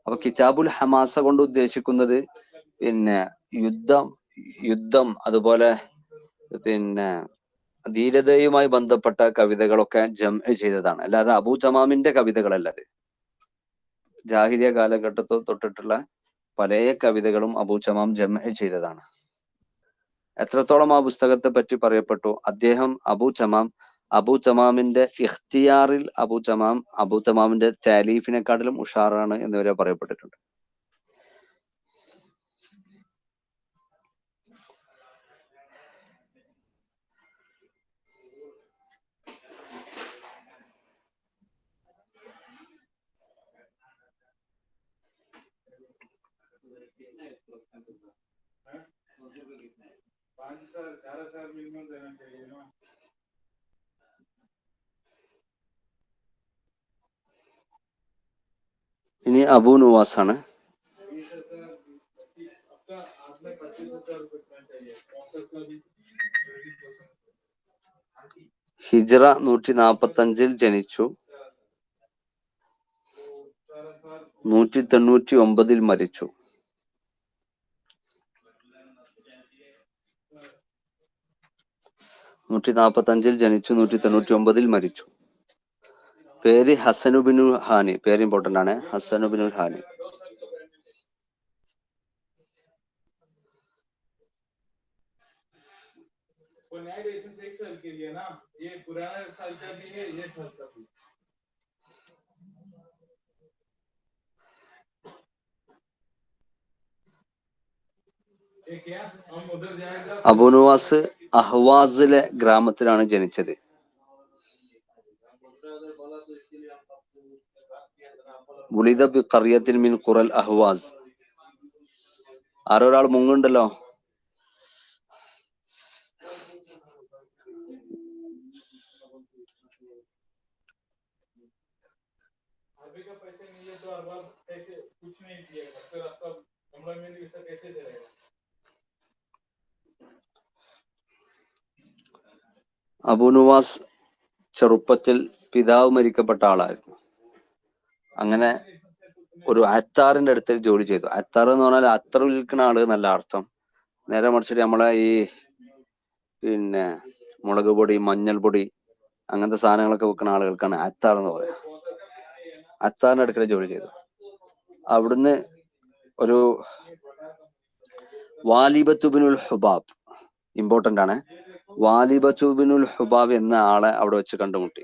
അപ്പൊ കിതാബുൽ ഹമാസ കൊണ്ട് ഉദ്ദേശിക്കുന്നത് പിന്നെ യുദ്ധം അതുപോലെ പിന്നെ ധീരതയുമായി ബന്ധപ്പെട്ട കവിതകളൊക്കെ ജംഅ് ചെയ്തതാണ്. അല്ലാതെ അബൂ തമാമിന്റെ കവിതകളല്ല അത്. ജാഹിലിയ കാലഘട്ടത്തിൽ തൊട്ടിട്ടുള്ള പല കവിതകളും അബൂ തമാം ജംഅ് ചെയ്തതാണ്. എത്രത്തോളം ആ പുസ്തകത്തെ പറ്റി പറയപ്പെട്ടു, അദ്ദേഹം അബൂ തമാമിന്റെ ഇഖ്തിയാറിൽ അബൂ തമാമിന്റെ താലീഫിനെക്കാട്ടിലും ഉഷാറാണ് എന്നിവരെ പറയപ്പെട്ടിട്ടുണ്ട്. ഇനി അബൂ നുവാസ് ആണ്. ഹിജ്റ 145 ജനിച്ചു, 199 മരിച്ചു. ജനിച്ചു 199 മരിച്ചു. പേര് ഹസനുബിനുൽ ഹാനി. പേര് ഇമ്പോർട്ടന്റ് ആണ്. ഹസനുബിനുൽ ഹാനി. അബൂ നുവാസ് അഹ്വാസിലെ ഗ്രാമത്തിലാണ് ജനിച്ചത്. വുലിദ ബി ഖറിയത്തിൻ മിൻ ഖുറൽ അഹ്വാസ്. ആരൊരാൾ മുങ്ങുണ്ടല്ലോ. അബൂ നുവാസ് ചെറുപ്പത്തിൽ പിതാവ് മരിക്കപ്പെട്ട ആളായിരുന്നു. അങ്ങനെ ഒരു അത്താറിന്റെ അടുത്ത് ജോലി ചെയ്തു. അത്താർ എന്ന് പറഞ്ഞാൽ അത്തർ വിൽക്കുന്ന ആള് നല്ല അർത്ഥം. നേരെ മറിച്ചിട്ട് നമ്മളെ ഈ പിന്നെ മുളക് പൊടി, മഞ്ഞൾ പൊടി അങ്ങനത്തെ സാധനങ്ങളൊക്കെ വെക്കുന്ന ആളുകൾക്കാണ് അത്താർ എന്ന് പറയുക. അത്താറിന്റെ അടുക്കൽ ജോലി ചെയ്തു. അവിടുന്ന് ഒരു വാലിബത്തുബിനുൽ ഹുബാബ്, ഇമ്പോർട്ടന്റ് ആണ്. വാലിബത്തുബിനുൽ ഹുബാബ് എന്ന ആളെ അവിടെ വെച്ച് കണ്ടുമുട്ടി.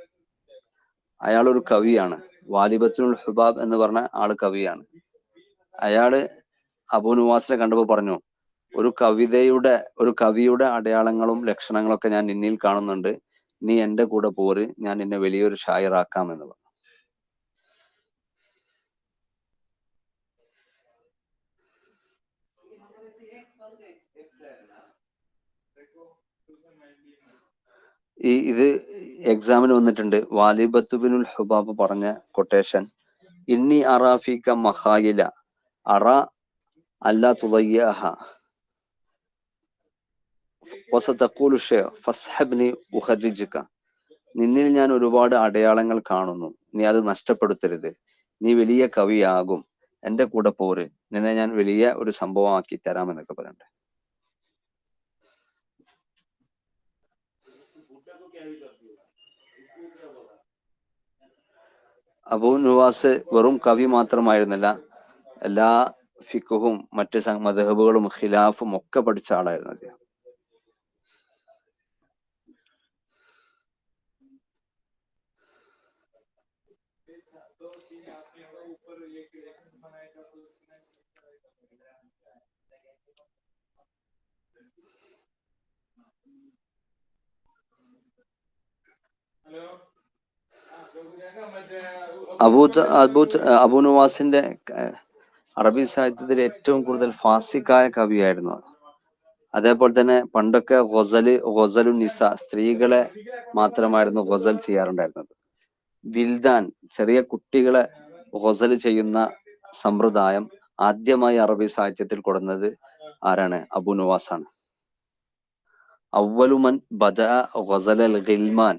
അയാൾ ഒരു കവിയാണ്. വാലിബത്തുൽ ഹുബാബ് എന്ന് പറഞ്ഞ ആള് കവിയാണ്. അയാള് അബൂ നുവാസിനെ കണ്ടപ്പോൾ പറഞ്ഞു, ഒരു കവിയുടെ അടയാളങ്ങളും ലക്ഷണങ്ങളൊക്കെ ഞാൻ നിന്നിൽ കാണുന്നുണ്ട്. നീ എന്റെ കൂടെ പോര്, ഞാൻ നിന്നെ വലിയൊരു ഷായിറാക്കാം എന്ന് പറഞ്ഞു. ഇത് എക്സാമിന് വന്നിട്ടുണ്ട്. വാലിബത്തുബിനുൽ ഹുബാബ് പറഞ്ഞ കൊട്ടേഷൻ, ഇന്നി അറാഫിക മഖായില അറ അല്ലാ തുളയ്യഹ വസതഖൂലു ഷൈ ഫസ്ഹബ്നി ഉഖർജിക. നിന്നിൽ ഞാൻ ഒരുപാട് അടയാളങ്ങൾ കാണുന്നു, നീ അത് നഷ്ടപ്പെടുത്തരുത്. നീ വലിയ കവിയാകും, എന്റെ കൂടെ പോര്, നിന്നെ ഞാൻ വലിയ ഒരു സംഭവമാക്കി തരാമെന്നൊക്കെ പറയണ്ടേ. അബൂ നുവാസ് വെറും കവി മാത്രമായിരുന്നില്ല, എല്ലാ ഫിഖും മറ്റ് മദ്ഹബുകളും ഖിലാഫും ഒക്കെ പഠിച്ച ആളായിരുന്നു അദ്ദേഹം. അബൂ നുവാസിന്റെ അറബി സാഹിത്യത്തിൽ ഏറ്റവും കൂടുതൽ ഫാസിക്കായ കവിയായിരുന്നു. അതേപോലെ തന്നെ പണ്ടൊക്കെ ഗസലു നിസ, സ്ത്രീകളെ മാത്രമായിരുന്നു ഗസൽ ചെയ്യാറുണ്ടായിരുന്നത്. വിൽദാൻ, ചെറിയ കുട്ടികളെ ഗസൽ ചെയ്യുന്ന സമ്പ്രദായം ആദ്യമായി അറബി സാഹിത്യത്തിൽ കൊടുക്കുന്നത് ആരാണ്? അബു നുവാസ് ആണ്. അവലുമൻ ബദഅ ഗസലൽ ഗിൽമാൻ.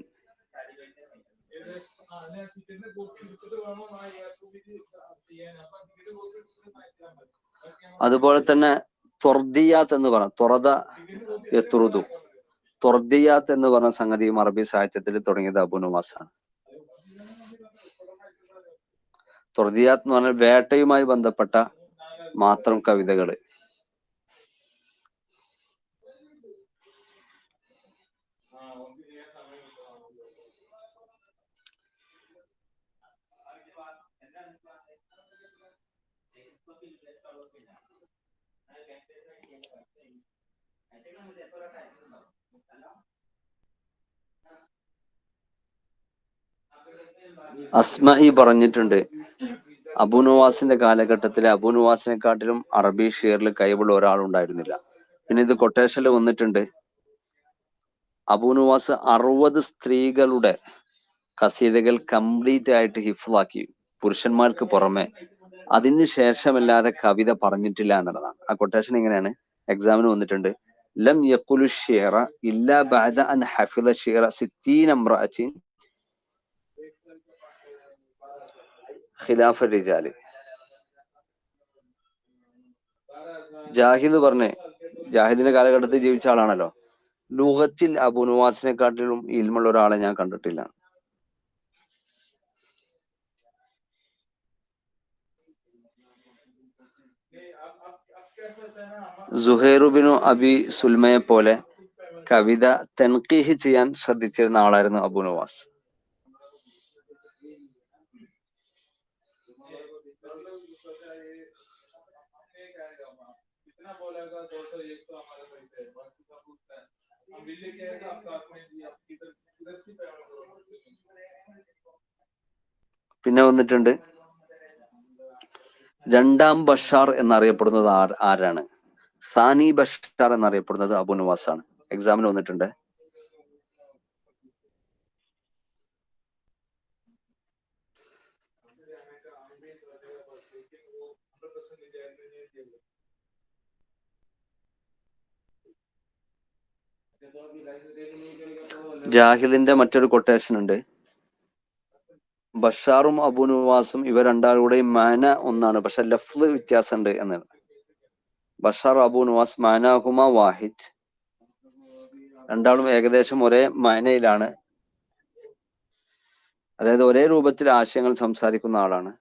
അതുപോലെ തന്നെ തൊർദിയാത്ത് എന്ന് പറഞ്ഞ തൊറദ യത്രുദു, തൊർദിയാത്ത് എന്ന് പറഞ്ഞ സംഗതിയും അറബി സാഹിത്യത്തിൽ തുടങ്ങിയത് അബു നുവാസ് ആണ്. തൊർദിയാത്ത് എന്ന് പറഞ്ഞാൽ വേട്ടയുമായി ബന്ധപ്പെട്ട മാത്രം കവിതകള്. അസ്മഈ പറഞ്ഞിട്ടുണ്ട്, അബു നുവാസിന്റെ കാലഘട്ടത്തിൽ അബു നുവാസിനെക്കാട്ടിലും അറബി ഷെയറിൽ കഴിവുള്ള ഒരാളുണ്ടായിരുന്നില്ല. പിന്നെ ഇത് കൊട്ടേഷനിൽ വന്നിട്ടുണ്ട്, അബു നുവാസ് 60 സ്ത്രീകളുടെ ഖസീദകൾ കംപ്ലീറ്റ് ആയിട്ട് ഹിഫ്ളാക്കി, പുരുഷന്മാർക്ക് പുറമെ. അതിന് ശേഷമല്ലാതെ കവിത പറഞ്ഞിട്ടില്ല എന്നുള്ളതാണ്. ആ കൊട്ടേഷൻ ഇങ്ങനെയാണ്, എക്സാമിന് വന്നിട്ടുണ്ട്. ലം യഖുലു ഷിഅറ ഇല്ലാ ബഅദ അൻ ഹഫിള ഷിഅറ 60 ഇംറഅത്തിൻ ഖിലാഫ റിജാലി. ജാഹിദ് പറഞ്ഞേ, ജാഹിദിന്റെ കാലഘട്ടത്തിൽ ജീവിച്ച ആളാണല്ലോ, ലുഗത്തിൽ അബു നുവാസിനെക്കാട്ടിലും ഇൽമുള്ള ഒരാളെ ഞാൻ കണ്ടിട്ടില്ല. സുഹൈറുബിനു അബി സുൽമയെ പോലെ കവിത തൻഖീഹ് ചെയ്യാൻ ശ്രദ്ധിച്ചിരുന്ന ആളായിരുന്നു അബു നുവാസ്. പിന്നെ വന്നിട്ടുണ്ട്, രണ്ടാം ബഷാർ എന്നറിയപ്പെടുന്നത് ആരാണ്? സാനി ബഷാർ എന്നറിയപ്പെടുന്നത് അബു നുവാസ് ആണ്. എക്സാമിന് വന്നിട്ടുണ്ട്. ജാഹിദിന്റെ മറ്റൊരു കൊട്ടേഷൻ ഉണ്ട്, ബഷാറും അബു നുവാസും ഇവർ രണ്ടാളുടെയും മാന ഒന്നാണ്, പക്ഷെ ലഫ്ള് വ്യത്യാസമുണ്ട് എന്നാണ്. ബഷാർ അബു നുവാസ് മാനാഹുമ വാഹിദ്, രണ്ടാളും ഏകദേശം ഒരേ മാനയിലാണ്, അതായത് ഒരേ രൂപത്തിൽ ആശയങ്ങൾ സംസാരിക്കുന്ന ആളാണ്.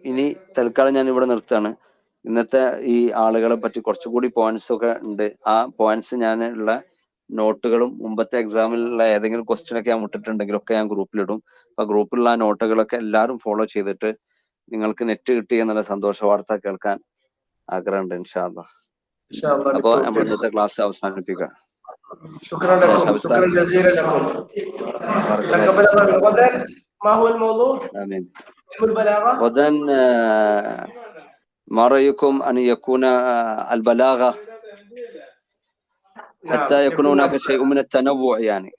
ഇനി തൽക്കാലം ഞാൻ ഇവിടെ നിർത്തുകയാണ്. ഇന്നത്തെ ഈ ആളുകളെ പറ്റി കുറച്ചുകൂടി പോയിന്റ്സ് ഒക്കെ ഉണ്ട്. ആ പോയിന്റ്സ് ഞാൻ ഉള്ള നോട്ടുകളും മുമ്പത്തെ എക്സാമിലുള്ള ഏതെങ്കിലും ക്വസ്റ്റ്യൻ ഒക്കെ ഞാൻ വിട്ടിട്ടുണ്ടെങ്കിലൊക്കെ ഞാൻ ഗ്രൂപ്പിലിടും. അപ്പൊ ഗ്രൂപ്പിലുള്ള ആ നോട്ടുകളൊക്കെ എല്ലാവരും ഫോളോ ചെയ്തിട്ട് നിങ്ങൾക്ക് നെറ്റ് കിട്ടി എന്നുള്ള സന്തോഷ വാർത്ത കേൾക്കാൻ ആഗ്രഹമുണ്ട് ഇൻഷാ അല്ലാഹ്. അപ്പൊ നമ്മൾ ഇന്നത്തെ ക്ലാസ് അവസാനിപ്പിക്കാം. شكرا لكم، شكرا جزيلا لكم. غدا ما هو الموضوع؟ آمين. علم البلاغة. غدا ما رأيكم أن يكون البلاغة حتى يكون هناك شيء من التنوع يعني؟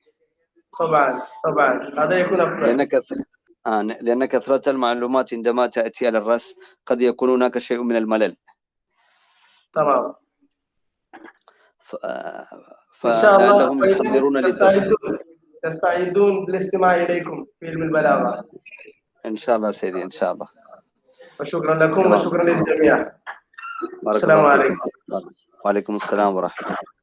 طبعا هذا يكون أفضل. لأن كثرة المعلومات عندما تأتي على الرأس قد يكون هناك شيء من الملل. تمام. فلعلهم يحضرون للدرس. تستعدون بالاستماع إليكم في علم البلاغة. إن شاء الله سيدي، إن شاء الله. وشكرا لكم وشكرا للجميع. السلام عليكم. وعليكم السلام ورحمة الله.